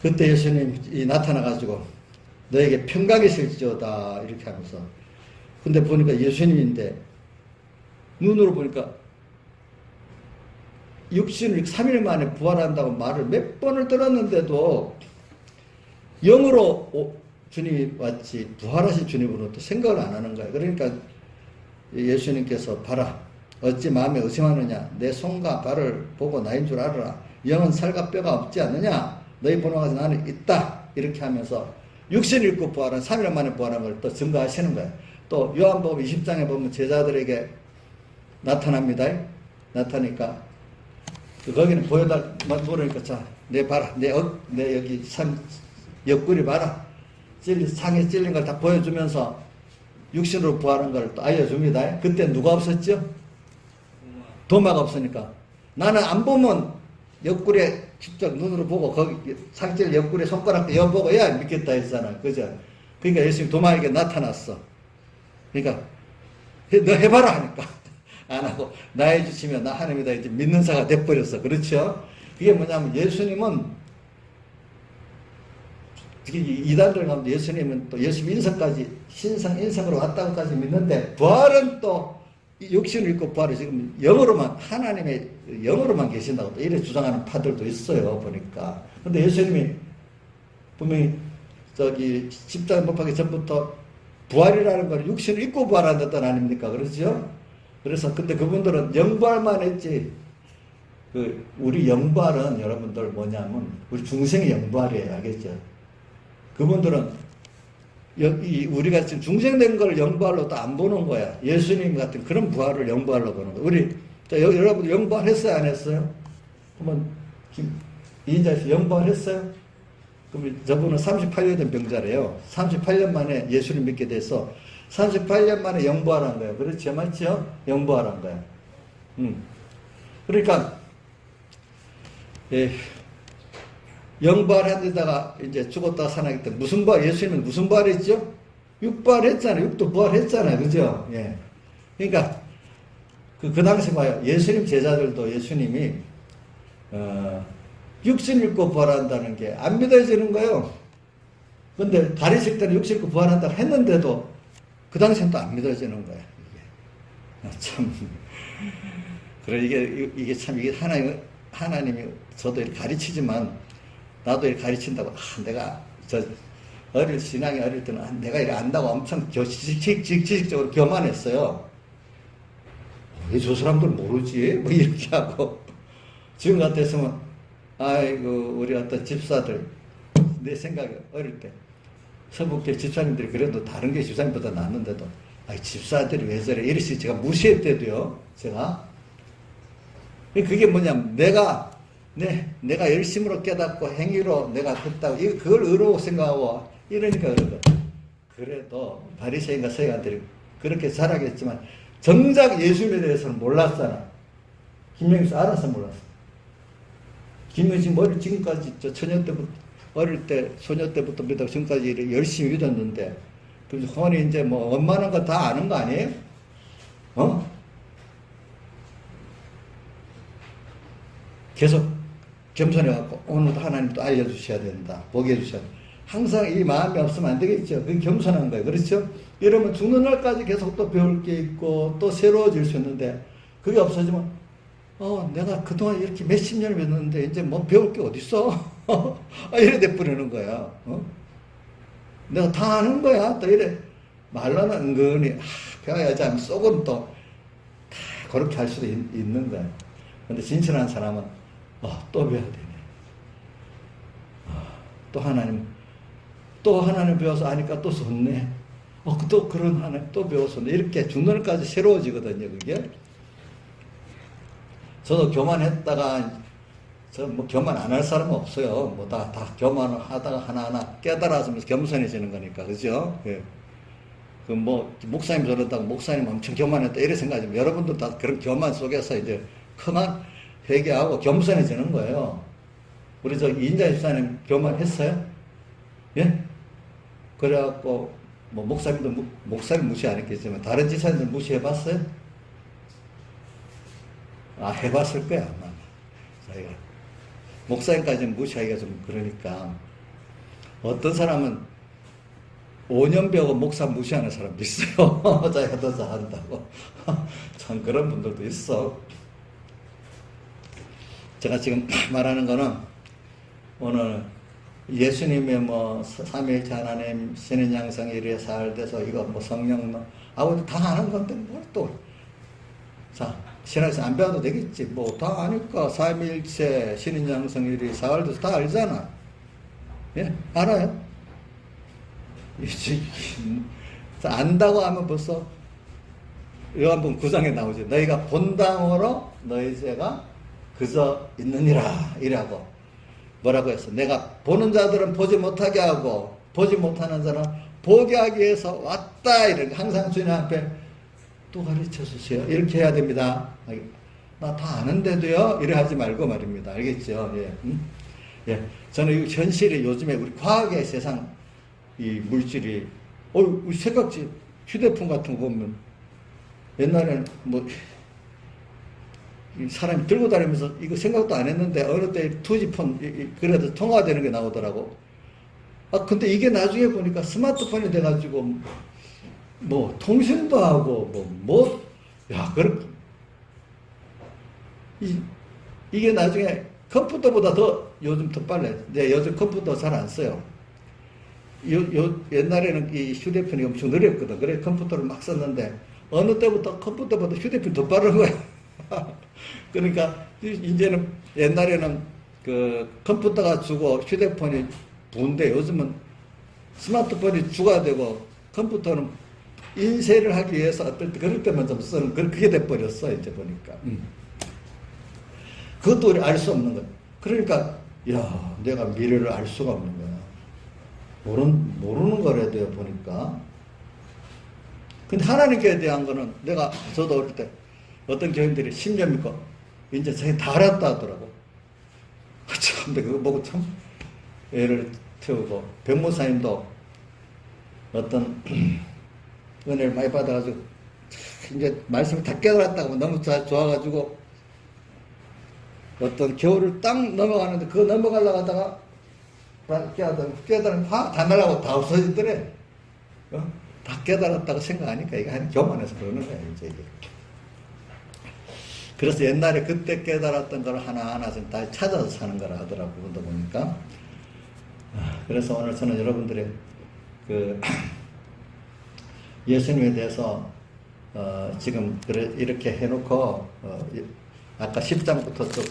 그때 예수님이 나타나가지고 너에게 평강이 있을지어다 이렇게 하면서. 근데 보니까 예수님인데 눈으로 보니까 육신을 3일 만에 부활한다고 말을 몇 번을 들었는데도 영으로 주님이 왔지 부활하신 주님으로 또 생각을 안 하는 거예요. 그러니까 예수님께서 봐라 어찌 마음에 의심하느냐. 내 손과 발을 보고 나인 줄 알아라. 영은 살과 뼈가 없지 않느냐. 너희 보는 것은 나는 있다. 이렇게 하면서 육신을 입고 부활한 3일 만에 부활한 걸 또 증거하시는 거예요. 또 요한복음 20장에 보면 제자들에게 나타납니다. 나타나니까 거기는 모르니까 자, 내 봐라. 내 여기 옆구리 봐라. 상에 찔린 걸 다 보여주면서 육신으로 부활한 걸 또 알려줍니다. 그때 누가 없었죠? 도마가 없으니까. 나는 안 보면 옆구리에 직접 눈으로 보고 거기 상질 옆구리에 손가락도 여보고 해야 믿겠다 했잖아. 그죠? 그러니까 예수님 도마에게 나타났어. 그러니까 너 해봐라 하니까 안 하고 나 해주시면 나 하나님이다 이제 믿는 자가 돼버렸어. 그렇죠? 그게 뭐냐면 예수님은 이단들 가운데 예수님은 또 예수 인성까지 인성으로 왔다고까지 믿는데 부활은 또 육신을 입고 부활이 지금 영으로만 하나님의 영으로만 계신다고 또 이래 주장하는 파들도 있어요. 보니까. 근데 예수님이 분명히 십자가에 못 박기 전부터 부활이라는 걸 육신을 입고 부활한다는 뜻 아닙니까? 그렇죠? 그래서 근데 그분들은 영부활만 했지. 우리 영부활은 여러분들 뭐냐면 우리 중생의 영부활이에요. 알겠죠? 그분들은 우리가 지금 중생된 걸 영부활로 또 안 보는 거야. 예수님 같은 그런 부활을 영부활로 보는 거야. 여러분 영부활 했어요? 안 했어요? 그러면 이인자에서 영부활 했어요? 그럼 저분은 38년 된 병자래요. 38년 만에 예수를 믿게 돼서 38년 만에 영부활한 거예요. 그렇죠? 맞죠? 영부활한 거예요. 그러니까 영부활한 데다가 이제 죽었다가 살아나기 때문에 무슨 부활? 예수님은 무슨 부활했죠? 육부활했잖아요. 육도 부활했잖아요. 그죠? 예. 그러니까 그 당시 봐요. 예수님 제자들도 예수님이, 육신 입고 부활한다는 게 안 믿어지는 거예요. 근데 가르칠 때는 육신 입고 부활한다고 했는데도 그 당시엔 또 안 믿어지는 거예요. 이게. 참. 그래, 이게 참, 이게 하나님이 저도 이렇게 가르치지만 나도 이렇게 가르친다고, 내가 신앙이 어릴 때는 내가 이렇게 안다고 엄청 지식적으로 교만했어요. 왜 저 사람들 모르지? 뭐 이렇게 하고. 지금 같았으면, 아이고, 우리 어떤 집사들, 내 생각에 어릴 때, 서북계 집사님들이 그래도 다른 게 집사님보다 낫는데도, 집사들이 왜 저래? 이랬을 제가 무시했대도요, 제가. 그게 뭐냐면, 내가 열심으로 깨닫고 행위로 내가 했다고, 그걸 의로워 생각하고, 이러니까 그러거든. 그래도 바리새인과 서기관들이 그렇게 자라겠지만, 정작 예수님에 대해서는 몰랐잖아. 김명수 알아서 몰랐어. 김명수 머리 지금까지 처녀 때부터, 어릴 때, 소녀 때부터 믿다가 지금까지 열심히 믿었는데, 그래서 혼이 이제 뭐, 원만한 거 다 아는 거 아니에요? 계속 겸손해갖고, 오늘도 하나님 또 알려주셔야 된다. 보게 해주셔야 된다. 항상 이 마음이 없으면 안 되겠죠. 그게 겸손한 거예요. 그렇죠? 이러면 죽는 날까지 계속 또 배울 게 있고, 또 새로워질 수 있는데, 그게 없어지면, 내가 그동안 이렇게 몇십 년을 배웠는데, 이제 뭐 배울 게 어딨어? 이래 돼버리는 거야. 내가 다 아는 거야. 또 이래. 말로는 은근히, 배워야지 하면 속은 또, 다 그렇게 할 수도 있는 거야. 근데 진실한 사람은, 또 배워야 되네. 또 하나님 배워서 아니까 또 좋네. 또 그런 하나님 또 배워서 이렇게 중간까지 새로워지거든요, 그게. 저도 교만했다가, 뭐 교만 안 할 사람은 없어요. 뭐 다 교만을 하다가 하나하나 깨달아지면서 겸손해지는 거니까, 그죠? 예. 목사님 저런다고 목사님 엄청 교만했다, 이래 생각하지만 여러분도 다 그런 교만 속에서 이제 그만 회개하고 겸손해지는 거예요. 우리 이인자 집사님 교만했어요? 예? 그래갖고, 목사님도, 목사님 무시 안 했겠지만, 다른 집사님들 무시해봤어요? 해봤을 거야, 아마. 자기가. 목사님까지는 무시하기가 좀 그러니까. 어떤 사람은 5년 배우고 목사 무시하는 사람도 있어요. 자기가 더 잘한다고. 참, 그런 분들도 있어. 제가 지금 말하는 거는, 오늘, 예수님의 삼위일체 하나님 신인 양성 이래 살돼서 이거 성령 아버지 다 아는 건데 뭘 또. 자, 신학에서 안 배워도 되겠지. 다 아니까 삼위일체 신인 양성 이래 살돼서 다 알잖아. 예? 알아요? 안다고 하면 벌써 요한복음 9장에 나오죠. 너희가 본당으로 너희 죄가 그저 있느니라 이라고. 뭐라고 했어? 내가 보는 자들은 보지 못하게 하고 보지 못하는 자는 보게 하기 위해서 왔다. 이렇게 항상 주님 앞에 또 가르쳐 주세요. 이렇게 해야 됩니다. 나 다 아는데도요. 이래 하지 말고 말입니다. 알겠죠? 예. 예. 저는 이 현실이 요즘에 우리 과학의 세상 이 물질이 우리 생각지 휴대폰 같은 거 보면 옛날에는 사람이 들고 다니면서 이거 생각도 안 했는데 어느 때 2G폰 그래도 통화되는 게 나오더라고. 근데 이게 나중에 보니까 스마트폰이 돼가지고 통신도 하고 이게 나중에 컴퓨터보다 요즘 더 빨라요. 요즘 컴퓨터 잘 안 써요. 옛날에는 이 휴대폰이 엄청 느렸거든. 그래 컴퓨터를 막 썼는데 어느 때부터 컴퓨터보다 휴대폰이 더 빠른 거야. 그러니까 이제는 옛날에는 그 컴퓨터가 주고 휴대폰이 부인데 요즘은 스마트폰이 주가 되고 컴퓨터는 인쇄를 하기 위해서 어떨 때 그럴 때만 좀 쓰는 그게 돼버렸어 이제 보니까. 그것도 우리 알 수 없는 거야. 그러니까 내가 미래를 알 수가 없는 거야. 모르는 거래도요 보니까. 근데 하나님께 대한 거는 저도 어릴 때 어떤 교인들이 10년 믿고 이제 자기 다 알았다 하더라고. 참, 그거 보고 참 애를 태우고, 변모사님도 어떤 은혜를 많이 받아가지고 이제 말씀을 다 깨달았다고 너무 좋아가지고 어떤 겨울을 딱 넘어가는데 그 넘어가려고 하다가 깨달으면 다 날라가고 다 없어지더래. 다 깨달았다고 생각하니까 이게 한 교만해서 그러는 거야, 이제 이게. 그래서 옛날에 그때 깨달았던 걸 하나하나 좀 다 찾아서 사는 거라 하더라고, 그러다 보니까. 그래서 오늘 저는 여러분들의 그 예수님에 대해서 지금 이렇게 해놓고 아까 10장부터 쭉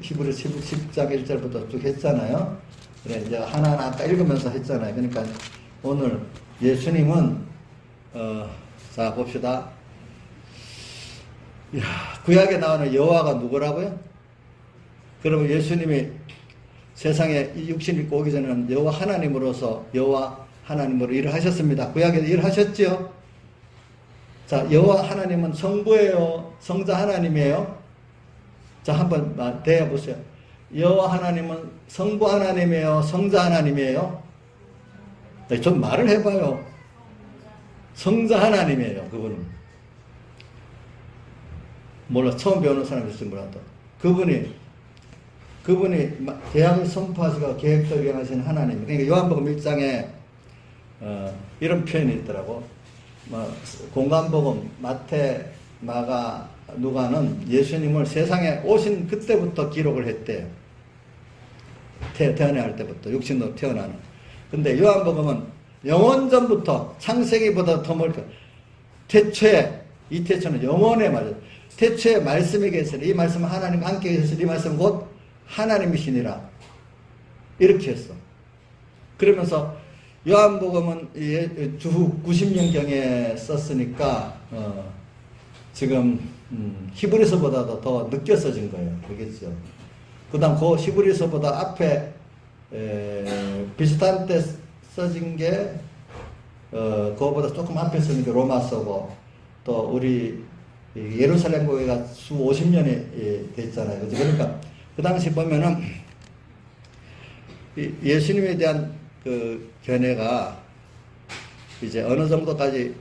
히브리 10장 1절부터 쭉 했잖아요. 그래 이제 하나하나 아까 읽으면서 했잖아요. 그러니까 오늘 예수님은 자 봅시다. 구약에 나오는 여호와가 누구라고요? 그러면 예수님이 세상에 육신 입고 오기 전에는 여호와 하나님으로서 여호와 하나님으로 일을 하셨습니다. 구약에 일하셨지요? 자, 여호와 하나님은 성부예요? 성자 하나님이에요? 자, 한번 대해보세요. 여호와 하나님은 성부 하나님이에요? 성자 하나님이에요? 네, 좀 말을 해봐요. 성자 하나님이에요, 그분은. 몰라, 처음 배우는 사람이 있을지 몰라도. 그분이 계약을 선포하시고 계획적으로 하시는 하나님. 그러니까 요한복음 1장에 이런 표현이 있더라고. 공관복음, 마태, 마가, 누가는 예수님을 세상에 오신 그때부터 기록을 했대요. 태어날 때부터, 육신으로 태어나는. 근데 요한복음은 영원전부터, 창세기보다 더 멀게, 태초에, 이 태초는 영원의 말이에요. 태초에 말씀이 계시니, 이 말씀은 하나님과 함께 계시니, 이 말씀은 곧 하나님이시니라. 이렇게 했어. 그러면서 요한복음은 주후 90년경에 썼으니까 지금 히브리서보다도 더 늦게 써진 거예요. 그겠죠. 그 다음 그 히브리서보다 앞에 비슷한 때 써진 게 그거보다 조금 앞에 써진 게 로마서고 또 우리 예루살렘 교회가 수 50년이 됐잖아요. 그러니까 그 당시 보면은 예수님에 대한 그 견해가 이제 어느 정도까지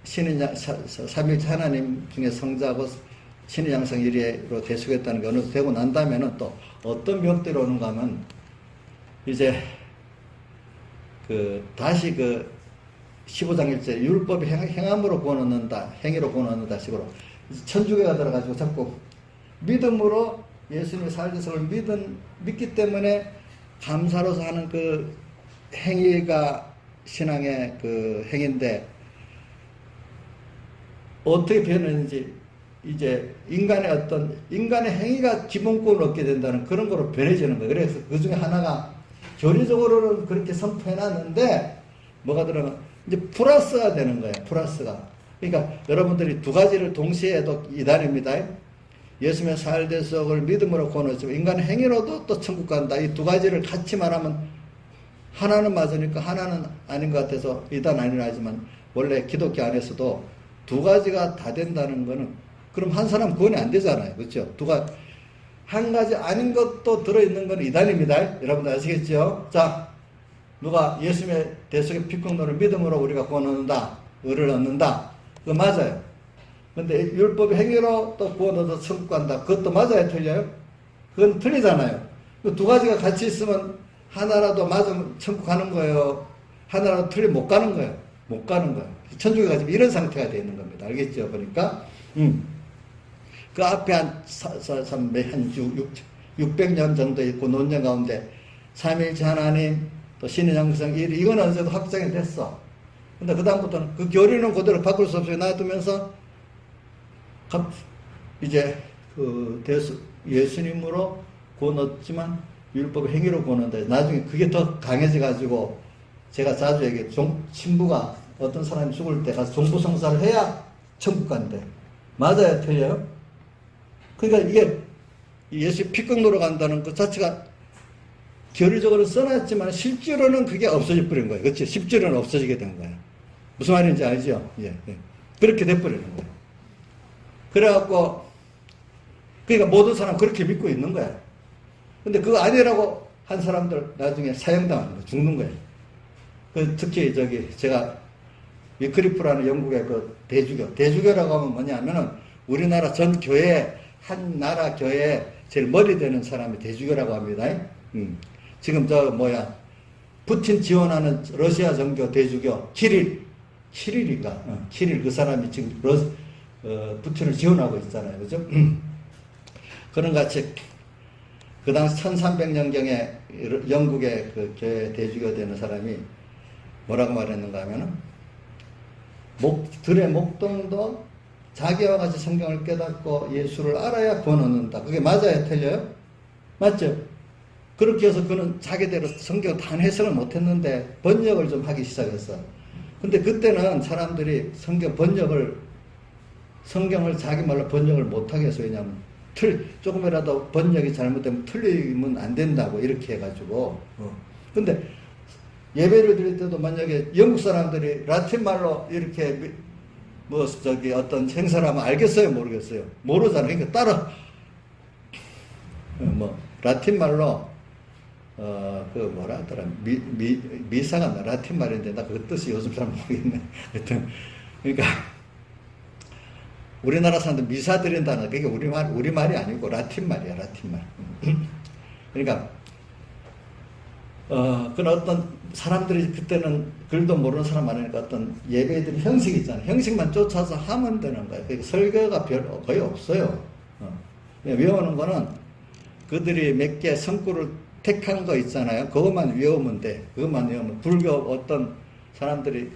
삼일체 하나님 중에 성자고 신의 양성 1위로 대속했다는 게 어느 정도 되고 난 다음에는 또 어떤 묘들이 오는가 하면 이제 다시 15장 1절 율법이 행함으로 구원 얻는다, 행위로 구원 얻는다 식으로 천주교가 들어가지고 자꾸 믿음으로 예수님의 살대성을 믿기 때문에 감사로서 하는 그 행위가 신앙의 그 행위인데 어떻게 변했는지 이제 인간의 행위가 기본권을 얻게 된다는 그런 거로 변해지는 거예요. 그래서 그 중에 하나가 교리적으로는 그렇게 선포해놨는데 뭐가 들어가면 이제 플러스가 되는 거예요. 플러스가. 그러니까 여러분들이 두 가지를 동시에 해도 이단입니다. 예수님의 살대속을 믿음으로 구원 얻지만 인간의 행위로도 또 천국 간다. 이 두 가지를 같이 말하면 하나는 맞으니까 하나는 아닌 것 같아서 이단 아니라 하지만 원래 기독교 안에서도 두 가지가 다 된다는 거는 그럼 한 사람 구원이 안 되잖아요. 그렇죠? 한 가지 아닌 것도 들어있는 건 이단입니다. 여러분들 아시겠죠? 자, 누가 예수님의 대속의 피권론을 믿음으로 우리가 구원 얻는다. 의를 얻는다. 그거 맞아요. 근데 율법의 행위로 또 구원 얻어서 천국 간다. 그것도 맞아요? 틀려요? 그건 틀리잖아요. 그 두 가지가 같이 있으면 하나라도 맞으면 천국 가는 거예요. 하나라도 틀리면 못 가는 거예요. 못 가는 거예요. 천국에 가지면 이런 상태가 되어 있는 겁니다. 알겠죠? 그러니까 그 앞에 한 600년 정도 있고 논쟁 가운데 삼일체 하나님 또 신의 양성 1위 이건 어느 정도 확정이 됐어. 근데 그 다음부터는 그 교리는 그대로 바꿀 수 없이 놔두면서 이제 예수님으로 구원 얻지만 율법의 행위로 구원 얻는다. 나중에 그게 더 강해져 가지고 제가 자주 얘기해 신부가 어떤 사람이 죽을 때 가서 종부성사를 해야 천국 간대. 맞아요? 틀려요? 그러니까 이게 예수 피권으로 간다는 것 자체가 교리적으로 써놨지만 실제로는 그게 없어져 버린 거예요. 그렇지? 실제로는 없어지게 된 거예요. 무슨 말인지 알죠? 예. 그렇게 돼버리는 거예요. 그래갖고 그러니까 모든 사람 그렇게 믿고 있는 거야. 근데 그거 아니라고 한 사람들 나중에 사형당하는 거야. 죽는 거예요. 특히 제가 위클리프라는 영국의 그 대주교라고 하면 뭐냐면은 우리나라 전 교회, 한 나라 교회에 제일 머리 되는 사람이 대주교라고 합니다. 지금 푸틴 지원하는 러시아 정교 대주교 키릴인가? 키릴 그 사람이 지금 푸틴을 지원하고 있잖아요. 그죠? 그런 같이 그 당시 1300년경에 영국의 그 교회 대주교 되는 사람이 뭐라고 말했는가 하면은 들의 목동도 자기와 같이 성경을 깨닫고 예수를 알아야 구원 얻는다. 그게 맞아요? 틀려요? 맞죠? 그렇게 해서 그는 자기대로 성경 단 해석을 못했는데 번역을 좀 하기 시작했어. 근데 그때는 사람들이 성경을 자기 말로 번역을 못하게 해서 왜냐면 조금이라도 번역이 잘못되면 틀리면 안 된다고 이렇게 해가지고. 근데 예배를 드릴 때도 만약에 영국 사람들이 라틴 말로 이렇게 어떤 행사를 하면 알겠어요? 모르겠어요? 모르잖아요. 그러니까 따라, 라틴 말로, 뭐라 하더라. 미사가 라틴 말인데, 나 그 뜻이 요즘 잘 모르겠네. 하여튼, 그러니까, 우리나라 사람들 미사 드린다는, 그게 우리말이 아니고 라틴 말이야, 라틴 말. 그러니까, 그런 어떤 사람들이 그때는 글도 모르는 사람 많으니까 어떤 예배들이 형식이 있잖아요. 형식만 쫓아서 하면 되는 거예요. 그러니까 설교가 거의 없어요. 외우는 거는 그들이 몇 개 성구를 택한 거 있잖아요. 그것만 외우면 돼. 그것만 외우면. 불교 어떤 사람들이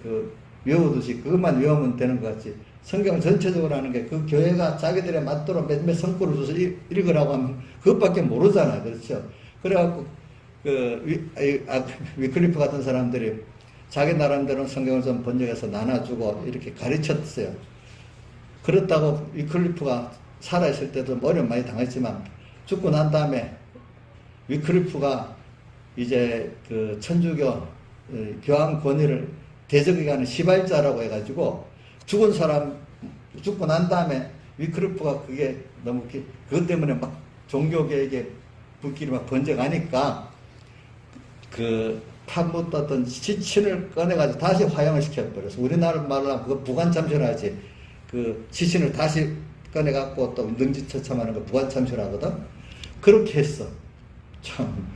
외우듯이 그것만 외우면 되는 것 같지. 성경 전체적으로 하는 게 그 교회가 자기들에 맞도록 몇몇 성구를 줘서 읽으라고 하면 그것밖에 모르잖아요. 그렇죠. 그래갖고 위클리프 같은 사람들이 자기 나름대로 성경을 좀 번역해서 나눠주고 이렇게 가르쳤어요. 그렇다고 위클리프가 살아있을 때도 어려움 많이 당했지만 죽고 난 다음에 위클리프가 이제 그 천주교 교황 권위를 대적기간의 시발자라고 해가지고 죽고 난 다음에 위클리프가 그게 너무 그것 때문에 막 종교계에게 불길이 막 번져가니까 파묻었던 시신을 꺼내가지고 다시 화형을 시켜버려서 우리나라 말로 하면 그거 부관참시라지. 그 시신을 다시 꺼내갖고 또 능지처참하는 거 부관참시라거든. 그렇게 했어. 참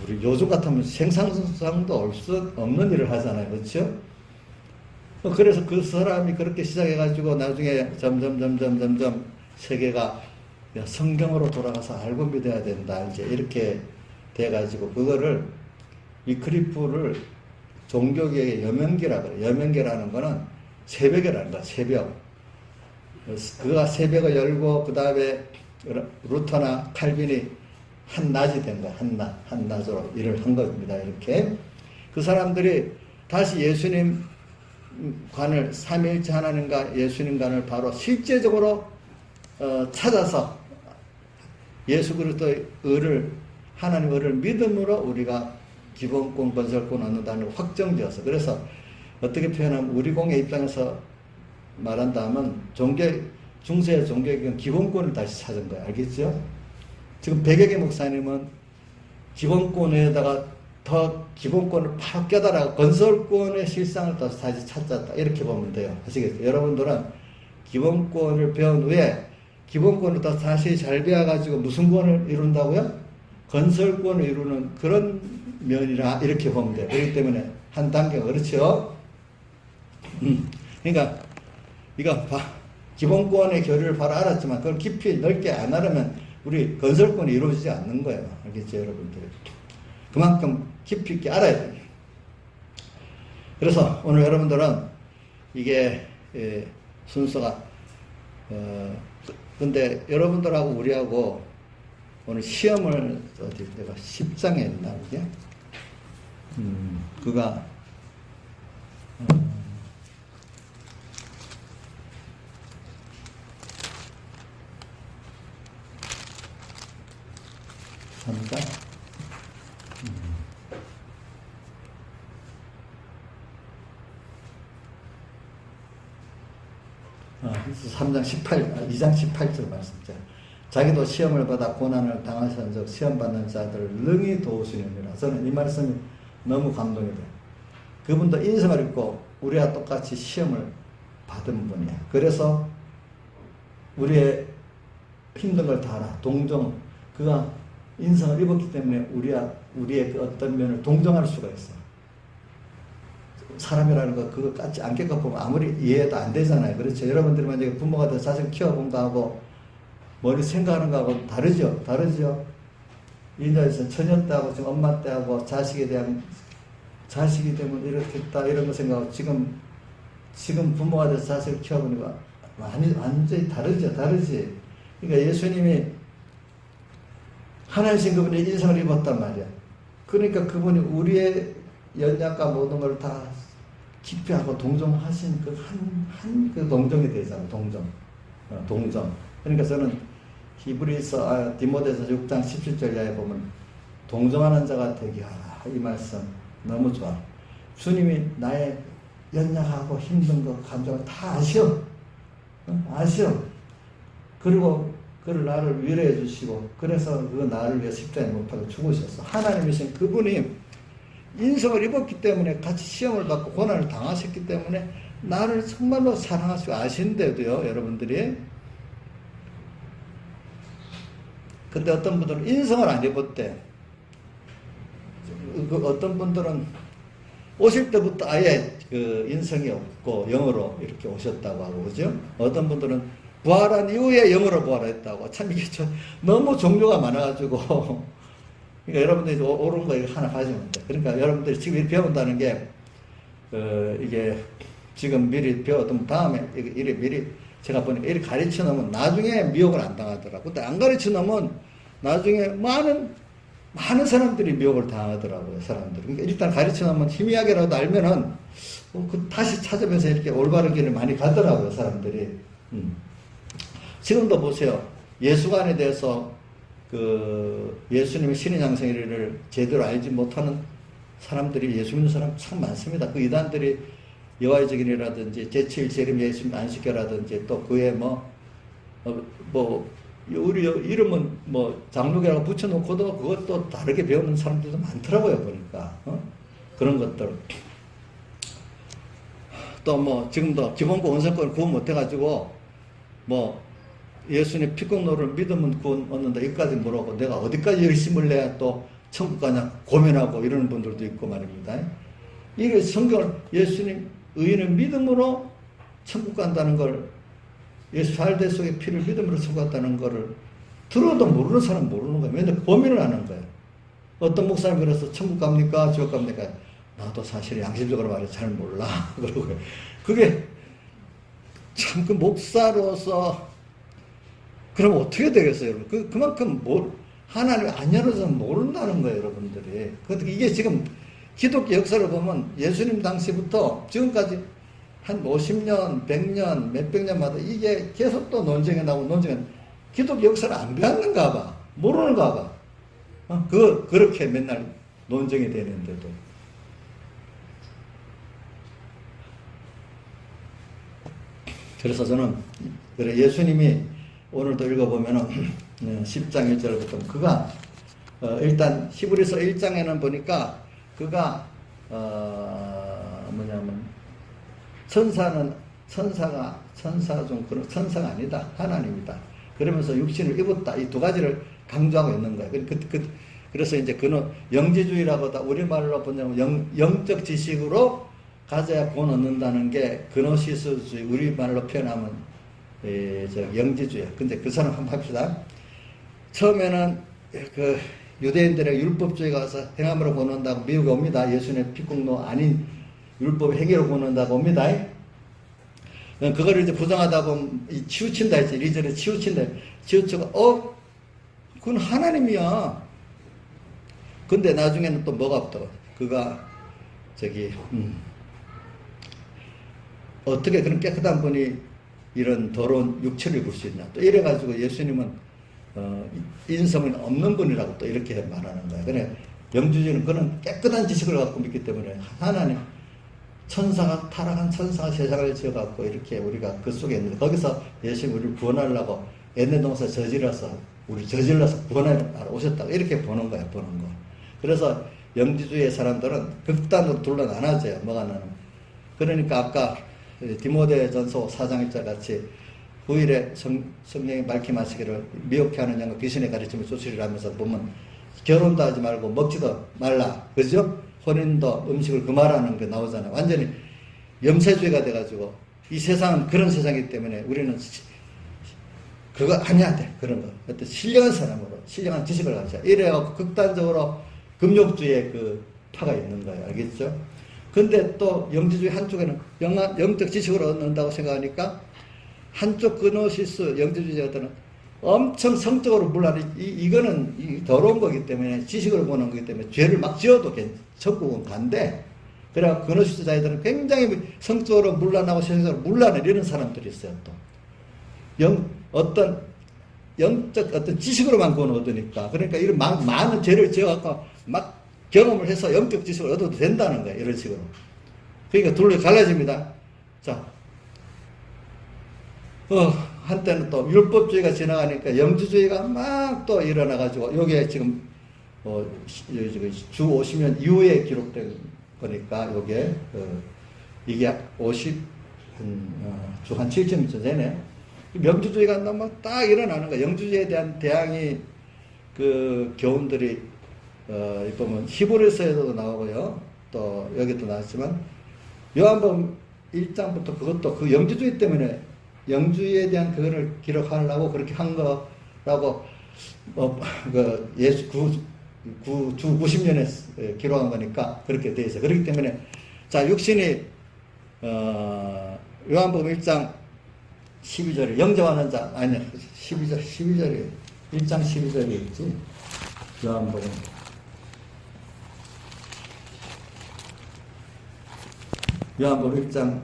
우리 요즘 같으면 생상상도 없는 일을 하잖아요. 그렇죠? 그래서 그 사람이 그렇게 시작해가지고 나중에 점점 세계가 성경으로 돌아가서 알고 믿어야 된다. 이제 이렇게 돼가지고 그거를 위클리프를 종교계의 여명기라고 그래요. 여명기라는 거는 새벽이라는 거야. 새벽. 그가 새벽을 열고 그 다음에 루터나 칼빈이 한낮이 된 거야. 한낮으로 일을 한 겁니다. 이렇게 그 사람들이 다시 예수님 관을 삼위일체 하나님과 예수님관을 바로 실제적으로 찾아서 예수 그리스도의 의를 하나님 의를 믿음으로 우리가 기본권, 건설권 얻는다는 확정되어서 그래서 어떻게 표현하면 우리 공의 입장에서 말한다면 중세의 종교개혁은 기본권을 다시 찾은 거예요. 알겠죠? 지금 백여개 목사님은 기본권에다가 더 기본권을 바로 깨달아 건설권의 실상을 다시 찾았다. 이렇게 보면 돼요. 아시겠죠? 여러분들은 기본권을 배운 후에 기본권을 더 다시 잘 배워가지고 무슨 권을 이룬다고요? 건설권을 이루는 그런 면이라 이렇게 보면 돼요. 그렇기 때문에 한 단계가 그렇죠. 그러니까 이거 기본권의 교리를 바로 알았지만 그걸 깊이 넓게 안 알으면 우리 건설권이 이루어지지 않는 거예요. 알겠죠, 여러분들? 그만큼 깊이 있게 알아야 돼요. 그래서 오늘 여러분들은 이게 순서가 근데 여러분들하고 우리하고 오늘 시험을 어디 내가 10장에 했나 그게? 그가 3장? 3장 2장 18절 말씀이죠. 자기도 시험을 받아 고난을 당하신 적 시험 받는 자들을 능히 도우시느니라. 저는 이 말씀이 너무 감동이 돼요. 그분도 인성을 입고 우리와 똑같이 시험을 받은 분이야. 그래서 우리의 힘든 걸 다 알아. 동정. 그가 인성을 입었기 때문에 우리의 그 어떤 면을 동정할 수가 있어. 사람이라는 거 그거 같이 안 겪어보면 아무리 이해도 안 되잖아요. 그렇죠. 여러분들이 만약에 부모가 돼서 자식 키워본 거하고 머리 생각하는 거하고 다르죠. 다르죠. 인자에서 처녀 때하고 지금 엄마 때하고 자식에 대한 자식이 되면 이렇게 했다 이런 거 생각하고 지금 부모가 돼서 자식을 키워보니까 완전히 다르죠. 다르지. 그러니까 예수님이 하나님 그분의 인성을 입었단 말이야. 그러니까 그분이 우리의 연약과 모든 걸 다 깊이 하고 동정하신 그 동정이 되잖아. 동정. 그러니까 저는 디모데서 6장 17절 이하에 보면 동정하는 자가 되게 하라. 이 말씀 너무 좋아. 주님이 나의 연약하고 힘든 거 감정을 다 아시오. 아시오. 그리고 그를 나를 위로해 주시고 그래서 그 나를 위해 십자가에 못 박아 죽으셨어. 하나님이신 그분이 인성을 입었기 때문에 같이 시험을 받고 고난을 당하셨기 때문에 나를 정말로 사랑하시고 아신데도요. 여러분들이 근데 어떤 분들은 인성을 안 입었대. 어떤 분들은 오실 때부터 아예 그 인성이 없고 영으로 이렇게 오셨다고 하고 그죠? 어떤 분들은 부활한 이후에 영으로 부활했다고. 참 이게 너무 종류가 많아가지고 그러니까 여러분들이 옳은 거 이거 하나 가지면 돼. 그러니까 여러분들이 지금 이렇게 배운다는 게 이게 지금 미리 배웠던 다음에 이래 미리 제가 보니까 이렇게 가르쳐 놓으면 나중에 미혹을 안 당하더라고. 근데 안 가르쳐 놓으면 나중에 많은 사람들이 미혹을 당하더라고요. 사람들. 그러니까 일단 가르쳐 놓으면 희미하게라도 알면은 다시 찾으면서 이렇게 올바른 길을 많이 가더라고요. 사람들이. 지금도 보세요. 예수관에 대해서 예수님의 신인 양성일을 제대로 알지 못하는 사람들이 예수 믿는 사람 참 많습니다. 그 이단들이 여호와의 증인이라든지 제7 재림 예수님 안식교라든지 또 그에 우리 이름은 장로교라고 붙여놓고도 그것도 다르게 배우는 사람들도 많더라고요. 보니까 그런 것들. 또 지금도 기본권 원성권을 구원 못해가지고 예수님 피공로를 믿으면 구원 얻는다 이까지 물어보고 내가 어디까지 열심을 내야 또 천국 가냐 고민하고 이러는 분들도 있고 말입니다. 이게 성경을 예수님 의인의 믿음으로 천국 간다는 걸 예수 살대 속에 피를 믿음으로 천국 간다는 거를 들어도 모르는 사람 모르는 거예요. 맨날 고민을 하는 거예요. 어떤 목사님 그래서 천국 갑니까 지옥 갑니까? 나도 사실 양심적으로 말해 잘 몰라. 그러고 그게 참 그 목사로서 그럼 어떻게 되겠어요, 여러분? 그만큼 하나님 안 열어서 모른다는 거예요, 여러분들이. 이게 지금 기독교 역사를 보면 예수님 당시부터 지금까지 한 50년, 100년, 몇백 년마다 이게 계속 또 논쟁이 나오고 기독교 역사를 안 배웠는가 봐. 모르는가 봐. 그렇게 맨날 논쟁이 되는데도. 그래서 저는 예수님이 오늘도 읽어보면은 10장 1절부터 그가 일단 히브리서 1장에는 보니까 그가 천사가 천사가 아니다 하나님이다. 그러면서 육신을 입었다. 이 두 가지를 강조하고 있는 거예요. 그래서 이제 그는 영지주의라고 우리말로 보면 영적 지식으로 가져야 구원 얻는다는 게 그노시스주의 우리말로 표현하면 영지주의. 근데 그 사람 한번 합시다. 처음에는 그 유대인들의 율법주의가 와서 행함으로 구원 얻는다고 미국에 옵니다. 예수님의 피공로 아닌 율법 행위로 구원 얻는다고 옵니다. 그거를 이제 부정하다 보면 치우친다 했지. 이리저리 치우친다. 치우치고 그건 하나님이야. 근데 나중에는 또 뭐가 없다고. 그가 어떻게 그런 깨끗한 분이 이런 더러운 육체를 입을 수 있냐. 또 이래가지고 예수님은 인성은 없는 분이라고 또 이렇게 말하는 거야. 그래 영주주의는 그런 깨끗한 지식을 갖고 믿기 때문에 하나님 타락한 천사가 세상을 지어갖고 이렇게 우리가 그 속에 있는데 거기서 예수님 우리를 구원하려고 옛날 동사 저질러서 구원하러 오셨다고 이렇게 보는 거야. 그래서 영지주의 사람들은 극단으로 둘러 나눠져요. 뭐가 나는 그러니까 아까 디모데전서 4장 1절 같이 후일에 성령이 밝히 마시기를 미혹해 하는 양과 귀신의 가르침을 쫓으리라 하면서 보면 결혼도 하지 말고 먹지도 말라. 그죠? 혼인도 음식을 금하라는 게 나오잖아요. 완전히 염세주의가 돼가지고 이 세상은 그런 세상이기 때문에 우리는 그거 아니야 돼. 그런 거. 어떤 신령한 사람으로 신령한 지식을 가지자. 이래갖고 극단적으로 금욕주의의 그 파가 있는 거예요. 알겠죠? 근데 또 영지주의 한쪽에는 영적 지식을 얻는다고 생각하니까 한쪽 그노시스 영지주의자들은 엄청 성적으로 물론 이거는 더러운 거기 때문에 지식으로 보는 거기 때문에 죄를 막 지어도 천국은 간대. 그래서 그노시스자들은 굉장히 성적으로 물란하고 세상적으로 물란해지는 사람들이 있어요. 또 어떤 영적 어떤 지식으로만 구원을 얻으니까 그러니까 이런 많은 죄를 지어갖고 막 경험을 해서 영적 지식을 얻어도 된다는 거예요. 이런 식으로. 그러니까 둘로 갈라집니다. 자, 한때는 또 율법주의가 지나가니까 영주주의가 막 또 일어나가지고 요게 지금 주 50년 이후에 기록된 거니까 요게 이게 주 한 7점 되네. 영주주의가 너무 딱 일어나는 거야. 영주주의에 대한 대항이 그 교훈들이 보면 히브리서에도 나오고요. 또 여기도 나왔지만 요한복음 1장부터 그것도 그 영주주의 때문에 영주의에 대한 그거를 기록하려고 그렇게 한 거라고 그 예수 주 90년에 기록한 거니까 그렇게 돼 있어요. 그렇기 때문에 자 육신이 요한복음 1장 12절에 영접하는 자 아니야 12절에 1장 12절에 있지. 요한복음 요한복음 1장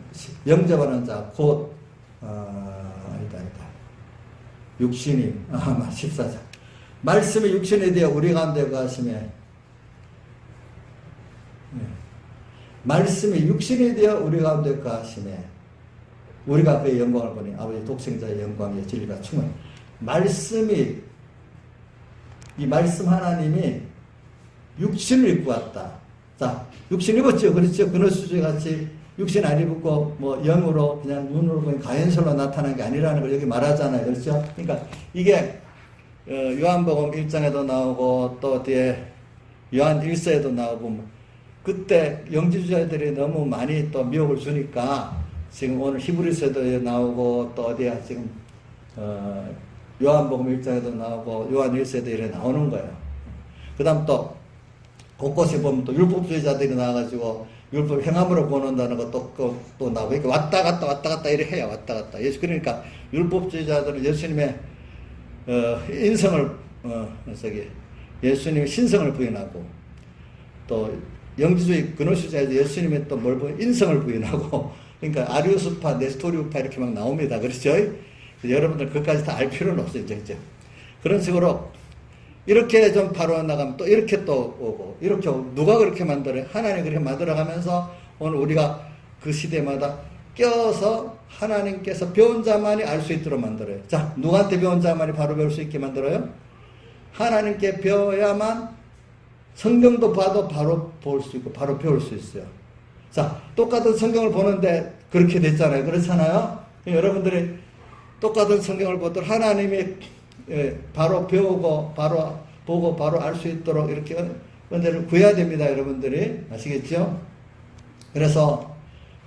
영접하는 자 곧 아니다 육신이 14장 말씀이 육신에 대해 우리 가운데 거하시며 말씀이 육신에 대해 우리 가운데 거하시며 우리가 그의 영광을 보니 아버지 독생자의 영광의 진리가 충만 말씀이 이 말씀 하나님이 육신을 입고 왔다. 자 육신 입었죠. 그렇죠. 그노시주의 같이 육신 안 입고 뭐 영으로 그냥 눈으로 보니 가연설로 나타난 게 아니라는 걸 여기 말하잖아요. 그렇죠? 그러니까 이게 요한복음 1장에도 나오고 또 뒤에 요한 1서에도 나오고 그때 영지주의자들이 너무 많이 또 미혹을 주니까 지금 오늘 히브리서에도 나오고 또 어디야 지금 요한복음 1장에도 나오고 요한 1서에도 이래 나오는 거예요. 그 다음 또 곳곳에 보면 또 율법주의자들이 나와가지고 율법 행함으로 구원한다는 것도 또 나오고 이렇게 왔다 갔다 이래 해요. 왔다 갔다. 예수 그러니까 율법주의자들은 예수님의 인성을 예수님의 신성을 부인하고 또 영지주의 그노시주의자 예수님의 또 뭘 부인 인성을 부인하고 그러니까 아리우스파 네스토리우파 이렇게 막 나옵니다. 그렇죠? 여러분들 그것까지 다 알 필요는 없어요. 이제 그런 식으로 이렇게 좀 바로 나가면 또 이렇게 또 오고 이렇게 누가 그렇게 만들어요? 하나님 그렇게 만들어가면서 오늘 우리가 그 시대마다 껴서 하나님께서 배운 자만이 알 수 있도록 만들어요. 자, 누구한테 배운 자만이 바로 배울 수 있게 만들어요? 하나님께 배워야만 성경도 봐도 바로 볼 수 있고 바로 배울 수 있어요. 자, 똑같은 성경을 보는데 그렇게 됐잖아요. 그렇잖아요? 여러분들이 똑같은 성경을 보더라도 하나님이 바로 배우고 바로 보고 바로 알 수 있도록 이렇게 은혜를 구해야 됩니다. 여러분들이 아시겠죠?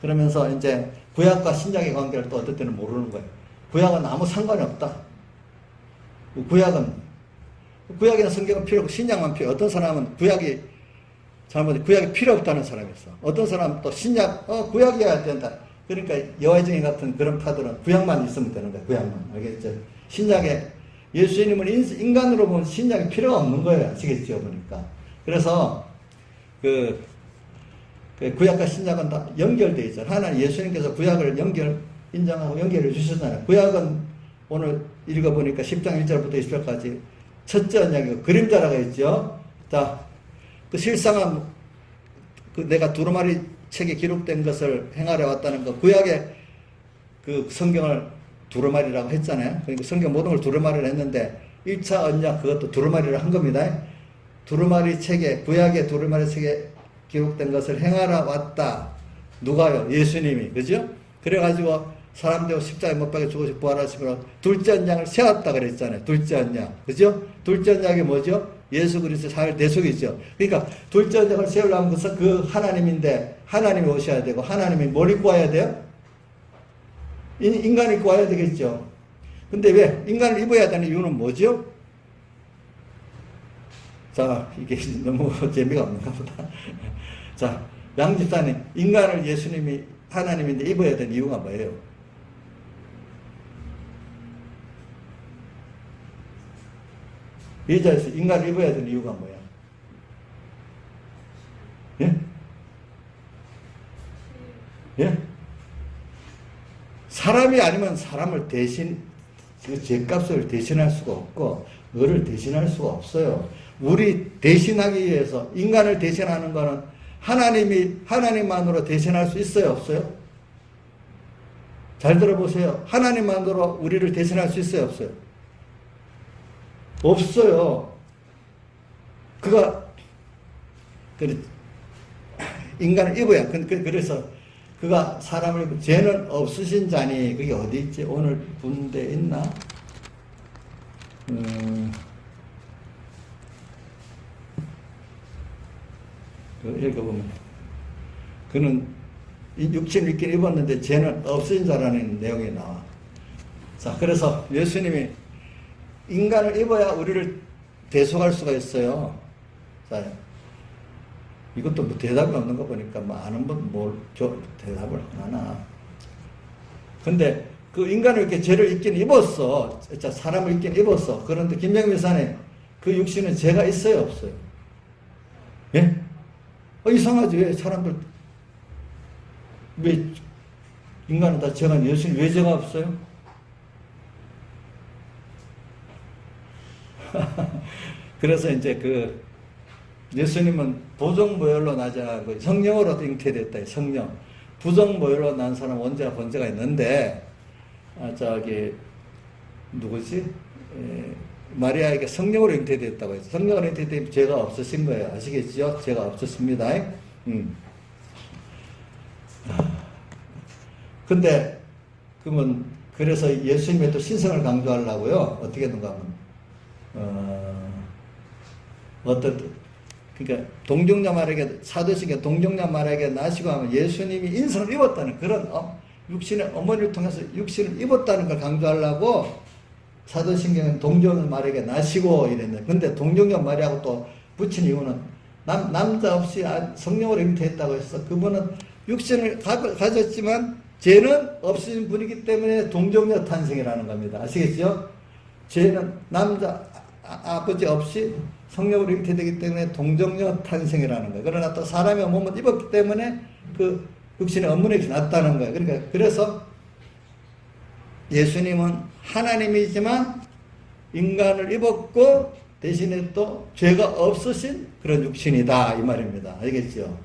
그러면서 이제 구약과 신약의 관계를 또 어떨 때는 모르는 거예요. 구약은 아무 상관이 없다. 구약에는 성경은 필요 없고 신약만 필요. 어떤 사람은 구약이 필요 없다는 사람이 있어. 어떤 사람은 또 신약 구약이어야 된다. 그러니까 여호와의 증인 같은 그런 파들은 구약만 있으면 되는 거야. 구약만. 알겠죠? 신약에 예수님은 인간으로 보면 신약이 필요가 없는 거예요. 아시겠죠? 보니까. 그래서 그 구약과 신약은 다 연결되어 있잖아요. 하나님 예수님께서 구약을 인정하고 연결해 주셨잖아요. 구약은 오늘 읽어보니까 10장 1절부터 20절까지 첫째 언약이고 그림자라고 했죠. 자, 그 실상은 내가 두루마리 책에 기록된 것을 행하려 왔다는 거 구약의 그 성경을 두루마리라고 했잖아요. 그러니까 성경 모든 걸 두루마리를 했는데 1차 언약 그것도 두루마리를 한 겁니다. 두루마리 책에 구약의 두루마리 책에 기록된 것을 행하러 왔다 누가요? 예수님이. 그죠? 그래가지고 사람 되고 십자가에 못 박혀 죽으시고 부활하시고 둘째 한 양을 세웠다 그랬잖아요. 둘째 한 양. 그죠? 둘째 한 양이 뭐죠? 예수 그리스도 사회 대속이죠. 그러니까 둘째 한 양을 세우려면 그 하나님인데 하나님이 오셔야 되고 하나님이 뭘 입고 와야 돼요? 인간을 입고 와야 되겠죠. 근데 왜? 인간을 입어야 되는 이유는 뭐죠? 자, 이게 너무 재미가 없는가 보다. 자, 양집사님, 인간을 예수님이 하나님인데 입어야 되는 이유가 뭐예요? 이 자리에서 인간을 입어야 되는 이유가 뭐야? 예? 예? 사람이 아니면 사람을 대신, 그 죄값을 대신할 수가 없고, 을을 대신할 수가 없어요. 우리 대신하기 위해서, 인간을 대신하는 거는 하나님만으로 대신할 수 있어요? 없어요? 잘 들어보세요. 하나님만으로 우리를 대신할 수 있어요? 없어요? 없어요. 그가, 인간을 입어야, 그래서 그가 사람을, 죄는 없으신 자니, 그게 어디 있지? 오늘 군대 있나? 읽어보면. 그는 육신을 입긴 입었는데 죄는 없으신 자라는 내용이 나와. 자, 그래서 예수님이 인간을 입어야 우리를 대속할 수가 있어요. 자, 이것도 뭐 대답이 없는 거 보니까 뭐 아는 분 대답을 하나. 근데 그 인간을 이렇게 죄를 입긴 입었어. 자, 사람을 입긴 입었어. 그런데 김명민 사님, 그 육신은 죄가 있어요, 없어요? 예? 이상하지. 왜 사람들, 왜 인간은 다 죄가, 예수님 왜 죄가 없어요? 그래서 이제 그 예수님은 부정모혈로 나지 않고 성령으로 잉태됐다. 성령. 부정모혈로 난 사람 언제나 번제가 있는데, 누구지? 마리아에게 성령으로 잉태됐다고 했어요. 성령으로 잉태되면 죄가 없으신 거예요. 아시겠죠? 죄가 없었습니다. 근데, 그러면, 그래서 예수님의 또 신성을 강조하려고요. 어떻게 하는가 하면, 그러니까, 동정녀 마리아에게, 사도신경 동정녀 마리아에게 나시고 하면 예수님이 인성을 입었다는 그런, 육신의 어머니를 통해서 육신을 입었다는 걸 강조하려고 사도신경은 동정녀 마리아에게 나시고 이랬는데, 근데 동정녀 마리아하고 또 붙인 이유는 남자 없이 성령으로 잉태했다고 해서 그분은 육신을 가졌지만 죄는 없으신 분이기 때문에 동정녀 탄생이라는 겁니다. 아시겠죠? 죄는 아버지 없이 성령으로 잉태되기 때문에 동정녀 탄생이라는 거예요. 그러나 또 사람의 몸을 입었기 때문에 그 육신의 어머니에게 났다는 거예요. 그러니까 그래서 예수님은 하나님이지만 인간을 입었고 대신에 또 죄가 없으신 그런 육신이다 이 말입니다. 알겠죠?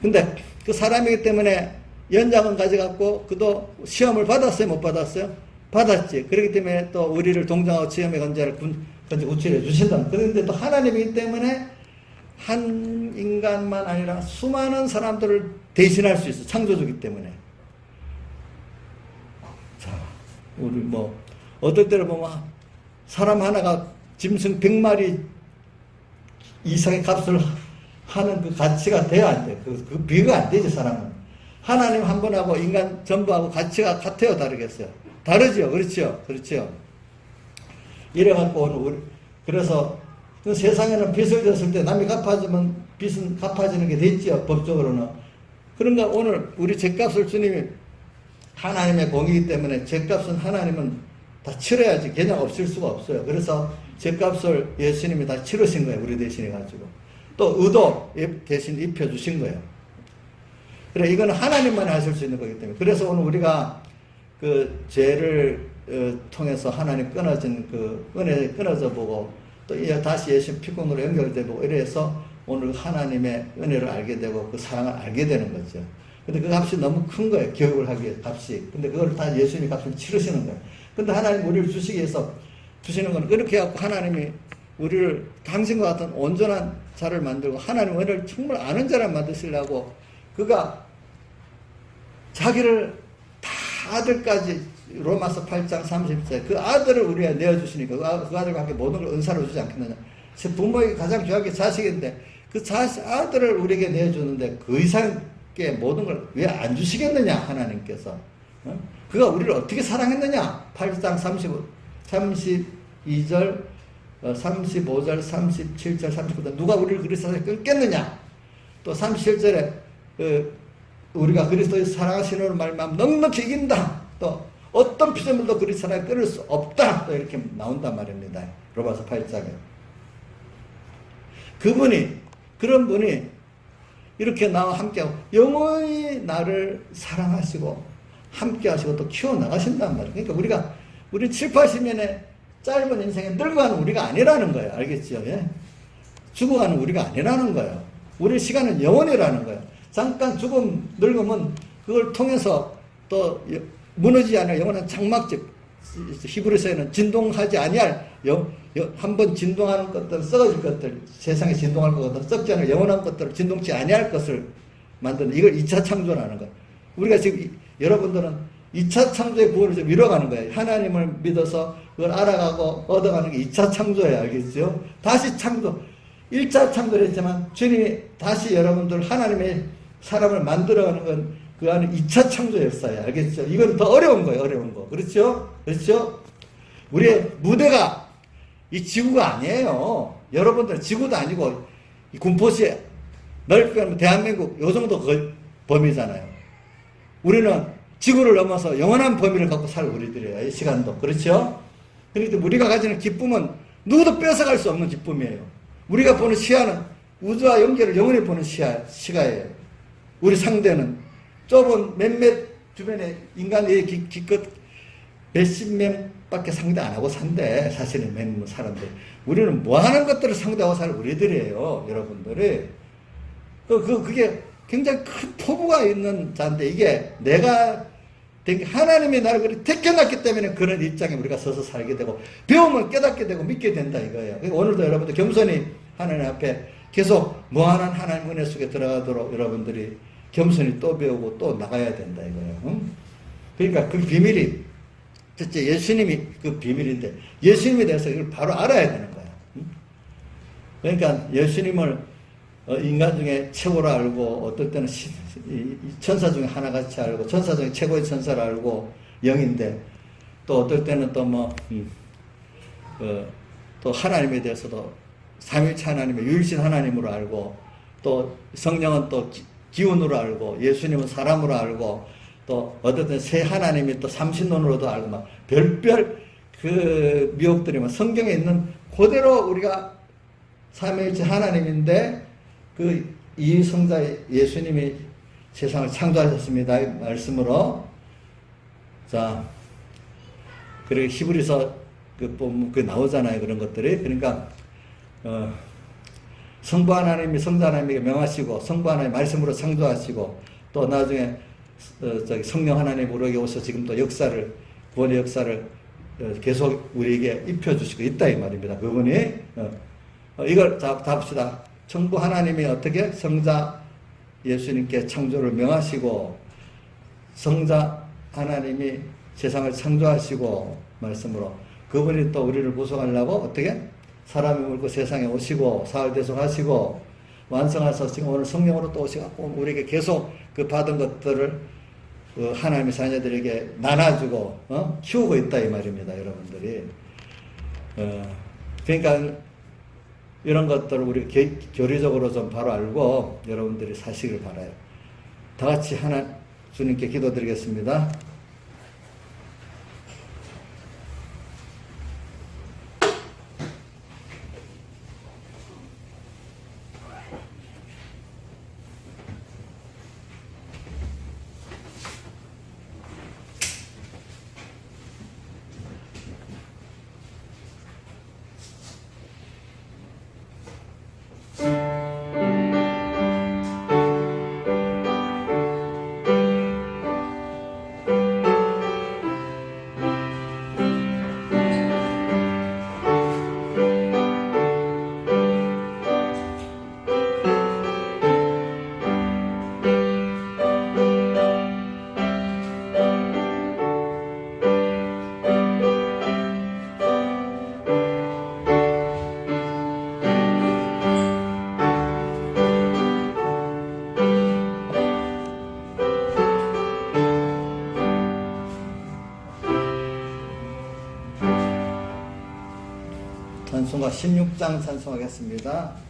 근데 그 사람이기 때문에 연장은 가져갔고 그도 시험을 받았어요? 못 받았어요? 받았지. 그렇기 때문에 또 우리를 동정하고 시험의 건재를 우출해 주신다. 그런데 또 하나님이기 때문에 한 인간만 아니라 수많은 사람들을 대신할 수 있어. 창조주기 때문에. 자, 우리 어떨 때는 보면 사람 하나가 짐승 100마리 이상의 값을 하는 그 가치가 돼야 안 돼. 그 비교가 안 되지, 사람은. 하나님 한 분하고 인간 전부하고 가치가 같아요, 다르겠어요? 다르죠, 그렇죠? 그렇죠. 이래갖고 오늘 그래서 그 세상에는 빚을 졌을 때 남이 갚아주면 빚은 갚아지는 게 됐죠, 법적으로는. 그러니까 오늘 우리 죄값을 주님이 하나님의 공이기 때문에 죄값은 하나님은 다 치러야지 그냥 없을 수가 없어요. 그래서 죄값을 예수님이 다 치르신 거예요, 우리 대신해 가지고. 또 의도 대신 입혀주신 거예요. 그래, 이거는 하나님만이 하실 수 있는 거기 때문에. 그래서 오늘 우리가 그 죄를 통해서 하나님 끊어진 그 은혜 끊어져 보고 또 다시 예수 피곤으로 연결돼 보고 이래서 오늘 하나님의 은혜를 알게 되고 그 사랑을 알게 되는 거죠. 근데 그 값이 너무 큰 거예요. 교육을 하기 위해 값이. 근데 그걸 다 예수님이 값을 치르시는 거예요. 근데 하나님 우리를 주시기 위해서 주시는 건 이렇게 해갖고 하나님이 우리를 당신과 같은 온전한 자를 만들고 하나님 은혜를 정말 아는 자를 만드시려고 그가 자기를 다 아들까지 로마서 8장 30절 그 아들을 우리가 내어주시니까 그 아들과 함께 모든 걸 은사로 주지 않겠느냐. 부모에게 가장 중요한 게 자식인데 그 아들을 우리에게 내어주는데 그 이상의 모든 걸 왜 안 주시겠느냐 하나님께서. 그가 우리를 어떻게 사랑했느냐. 8장 32절 35절 37절 39절 누가 우리를 그리스도에 끊겠느냐. 또 37절에 우리가 그리스도의 사랑하시는 말만 넉넉히 이긴다. 또 어떤 피조물도 그리스도의 사랑을 끊을 수 없다. 또 이렇게 나온단 말입니다. 로마서 8장에. 그런 분이 이렇게 나와 함께하고 영원히 나를 사랑하시고 함께하시고 또 키워나가신단 말이에요. 그러니까 우리 7, 80년의 짧은 인생에 늙어가는 우리가 아니라는 거예요. 알겠죠? 예? 죽어가는 우리가 아니라는 거예요. 우리 시간은 영원이라는 거예요. 잠깐 늙으면 그걸 통해서 또 무너지지 않을 영원한 장막집, 히브리서에는 진동하지 아니할 한번 진동하는 것들, 썩어질 것들, 세상에 진동할 것들, 썩지 않을 영원한 것들을 진동치 아니할 것을 만드는 이걸 2차 창조라는 거예요. 우리가 지금 여러분들은 2차 창조의 구원을 좀 이뤄가는 거예요. 하나님을 믿어서 그걸 알아가고 얻어가는 게 2차 창조예요. 알겠죠? 다시 창조. 1차 창조를 했지만 주님이 다시 여러분들 하나님의 사람을 만들어가는 건 그 안에 2차 창조 역사예요. 알겠죠? 이건 더 어려운 거예요. 어려운 거. 그렇죠? 그렇죠? 우리의 무대가 이 지구가 아니에요. 여러분들 지구도 아니고 이 군포시 넓게 하면 대한민국 요 정도 범위잖아요. 우리는 지구를 넘어서 영원한 범위를 갖고 살 우리들이에요. 이 시간도. 그렇죠? 그러니까 우리가 가지는 기쁨은 누구도 뺏어갈 수 없는 기쁨이에요. 우리가 보는 시야는 우주와 영계를 영원히 보는 시가예요. 우리 상대는 좁은 몇몇 주변에 인간의 기껏 몇십 명밖에 상대 안 하고 산대. 사실은 몇몇 사람들. 우리는 뭐 하는 것들을 상대하고 살 우리들이에요. 여러분들이. 그게 굉장히 큰 포부가 있는 자인데 이게 내가 하나님이 나를 그렇게 택해놨기 때문에 그런 입장에 우리가 서서 살게 되고 배우면 깨닫게 되고 믿게 된다 이거예요. 그러니까 오늘도 여러분들 겸손히 하나님 앞에 계속 무한한 하나님 은혜 속에 들어가도록 여러분들이 겸손히 또 배우고 또 나가야 된다 이거예요. 응? 그러니까 그 비밀이 첫째 예수님이 그 비밀인데 예수님에 대해서 이걸 바로 알아야 되는 거야. 응? 그러니까 예수님을 인간 중에 최고로 알고 어떨 때는 천사 중에 하나같이 알고 천사 중에 최고의 천사를 알고 영인데 또 어떨 때는 또 하나님에 대해서도 삼위일체 하나님의 유일신 하나님으로 알고 또 성령은 또 기운으로 알고 예수님은 사람으로 알고 또 어쨌든 새 하나님이 또 삼신론으로도 알고 막 별별 그 미혹들이 막 성경에 있는 그대로 우리가 삼위일체 하나님인데 그 이 성자 예수님이 세상을 창조하셨습니다. 이 말씀으로 자 그리고 히브리서 그 나오잖아요. 그런 것들이 그러니까 성부 하나님이 성자 하나님에게 명하시고 성부 하나님 말씀으로 창조하시고 또 나중에 성령 하나님 우리에게 오셔서 지금 또 역사를 구원의 역사를 계속 우리에게 입혀주시고 있다 이 말입니다. 그분이 이걸 다 봅시다. 성부 하나님이 어떻게 성자 예수님께 창조를 명하시고 성자 하나님이 세상을 창조하시고 말씀으로 그분이 또 우리를 구속하려고 어떻게 사람이 물고 세상에 오시고 사흘 대속하시고 완성하셔서 지금 오늘 성령으로 또 오셔갖고 우리에게 계속 그 받은 것들을 그 하나님의 자녀들에게 나눠주고 키우고 있다 이 말입니다. 여러분들이 그러니까 이런 것들을 우리 교리적으로 좀 바로 알고 여러분들이 사시길 바라요. 다 같이 하나 주님께 기도드리겠습니다. 찬송가 16장 찬송하겠습니다.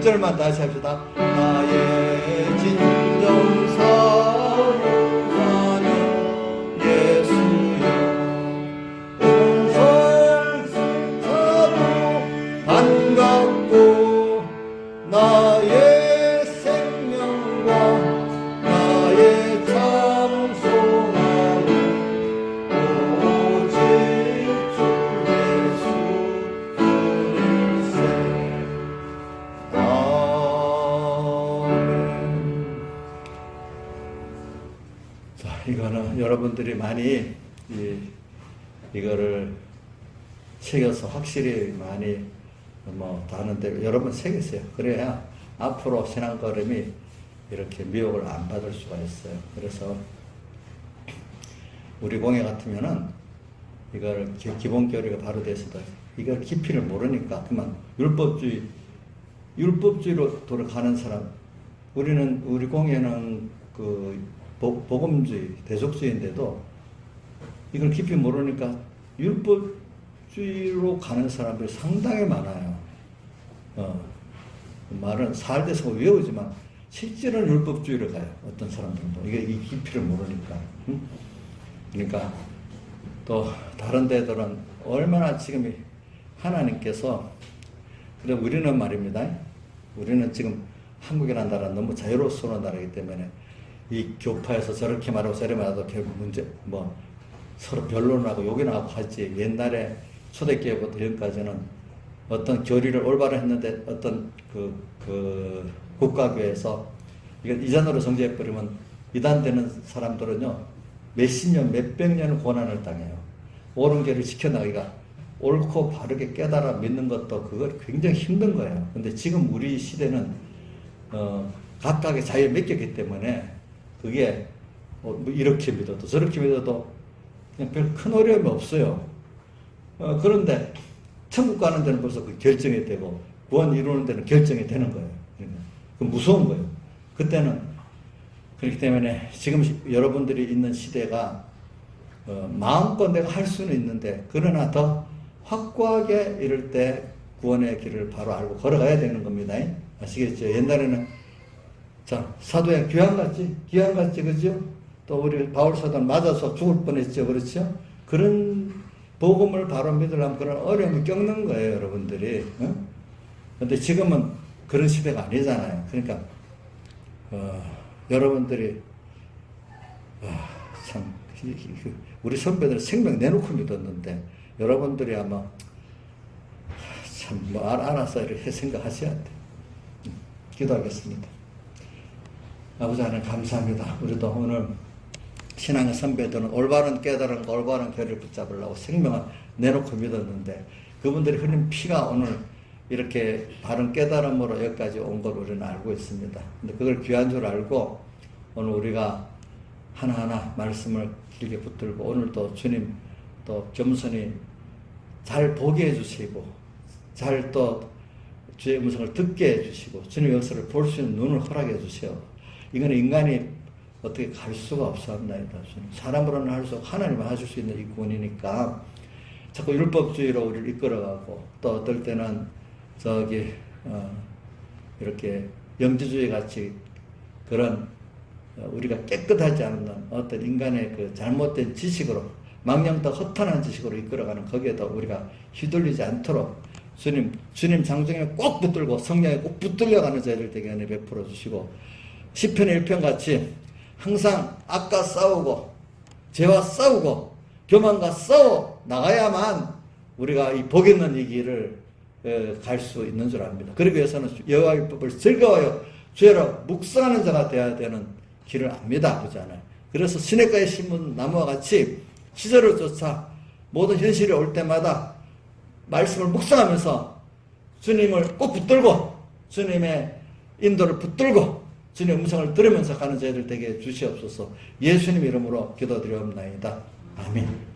절만 다시 합시다. 나의 진정 사랑하는 예수여, 온성사도 반갑고 나의 생명과 나의 찬송하는 오직 주 예수 뿐일세. 자, 이거는 여러분들이 많이 이거를 새겨서 확실히 많이 다는데 여러분 새기세요. 그래야 앞으로 신앙걸음이 이렇게 미혹을 안 받을 수가 있어요. 그래서 우리 공예 같으면은 이걸 기본 교리가 바로 돼서도 이걸 깊이를 모르니까 그만 율법주의로 돌아가는 사람. 우리 공예는 그 복음주의, 대속주의인데도 이걸 깊이 모르니까 율법주의로 가는 사람들이 상당히 많아요. 말은 살대서 외우지만 실제로는 율법주의로 가요. 어떤 사람들은 이게 이 깊이를 모르니까. 그러니까 또 다른 데들은 얼마나 지금 하나님께서, 그래 우리는 말입니다. 우리는 지금 한국이라는 나라는 너무 자유로운 나라이기 때문에 이 교파에서 저렇게 말하고 저렇게 말하도 문제 서로 변론하고 욕이나 하고 하지. 옛날에 초대교회부터 지금까지는 어떤 교리를 올바로 했는데 어떤 그 국가교회에서 이걸 이전으로 정지해버리면 이단되는 사람들은요, 몇십 년, 몇백 년을 고난을 당해요. 옳은 길을 지켜나가기가, 옳고 바르게 깨달아 믿는 것도 그걸 굉장히 힘든 거예요. 근데 지금 우리 시대는, 각각의 자유에 맡겼기 때문에, 그게, 뭐 이렇게 믿어도 저렇게 믿어도 그냥 별 큰 어려움이 없어요. 그런데, 천국 가는 데는 벌써 그 결정이 되고, 구원 이루는 데는 결정이 되는 거예요. 그 무서운 거예요. 그때는, 그렇기 때문에 지금 여러분들이 있는 시대가 마음껏 내가 할 수는 있는데, 그러나 더 확고하게 이럴 때 구원의 길을 바로 알고 걸어가야 되는 겁니다. 아시겠죠? 옛날에는 자, 사도행 귀환같지, 그죠? 또 우리 바울 사도는 맞아서 죽을 뻔했죠, 그렇죠? 그런 복음을 바로 믿으려면 그런 어려움을 겪는 거예요, 여러분들이. 근데 지금은 그런 시대가 아니잖아요. 그러니까 여러분들이 참 우리 선배들 생명 내놓고 믿었는데 여러분들이 아마 참 뭐 알아서 이렇게 생각하셔야 돼. 기도하겠습니다. 아버지 하나님 감사합니다. 우리도 오늘 신앙의 선배들은 올바른 깨달음과 올바른 교리를 붙잡으려고 생명을 내놓고 믿었는데 그분들이 흘린 피가 오늘 이렇게 바른 깨달음으로 여기까지 온 걸 우리는 알고 있습니다. 근데 그걸 귀한 줄 알고 오늘 우리가 하나하나 말씀을 길게 붙들고 오늘도 주님 또 겸손히 잘 보게 해주시고 잘 또 주의 음성을 듣게 해주시고 주님의 역사를 볼 수 있는 눈을 허락해 주시오. 이거는 인간이 어떻게 갈 수가 없사옵나이다. 사람으로는 할 수 없고 하나님만 하실 수 있는 이 구원이니까 자꾸 율법주의로 우리를 이끌어가고 또 어떨 때는 이렇게 영지주의 같이 그런 우리가 깨끗하지 않은 어떤 인간의 그 잘못된 지식으로 망령도 허탄한 지식으로 이끌어가는 거기에도 우리가 휘둘리지 않도록 주님 장중에 꼭 붙들고 성령에 꼭 붙들려가는 저희들 되게 은혜 베풀어 주시고 시편 1편 같이 항상 악과 싸우고 죄와 싸우고 교만과 싸워 나가야만 우리가 이 복 있는 이 길을 갈 수 있는 줄 압니다. 그러기 위해서는 여호와의 율법을 즐거워요 죄로 묵상하는 자가 되어야 되는 길을 압니다. 그렇잖아요. 그래서 시냇가에 심은 나무와 같이 시절을 쫓아 모든 현실이 올 때마다 말씀을 묵상하면서 주님을 꼭 붙들고 주님의 인도를 붙들고 주님의 음성을 들으면서 가는 저희들 되게 주시옵소서. 예수님 이름으로 기도드리옵나이다. 아멘.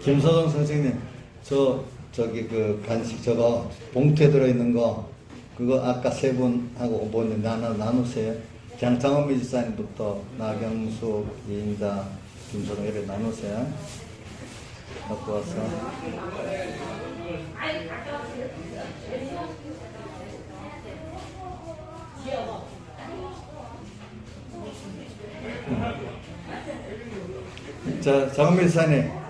김서정 선생님, 저기 그 간식 저거 봉투에 들어있는 거 그거 아까 세 분하고 뭐는 나누세요. 그냥 장원미 지사님부터 나경수, 이인자, 김서정 이렇게 나누세요. 갖고 와서. 자, 장원미 지사님.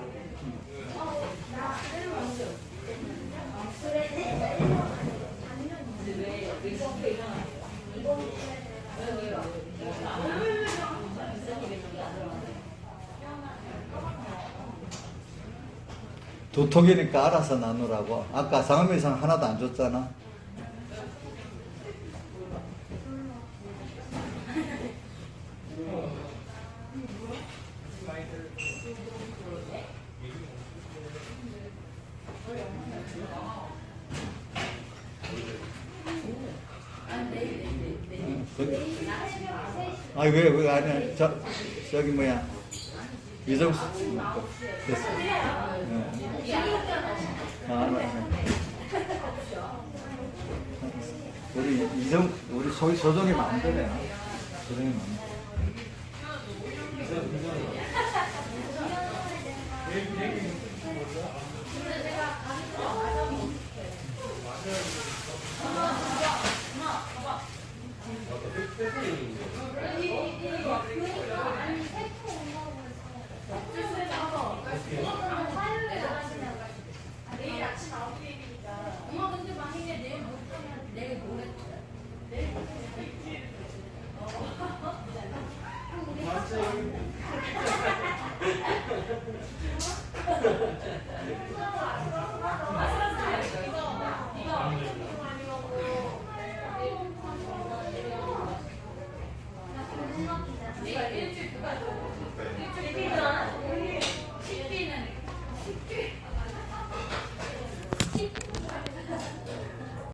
두 통이니까 알아서 나누라고. 아까 상암이상 하나도 안 줬잖아. 아, 왜 아니야. 저기 뭐야. 이정수. 됐어. 우리 소정이 마음대로야. 소정이 마음대로. 그러니까 아니 태풍 온다고 해서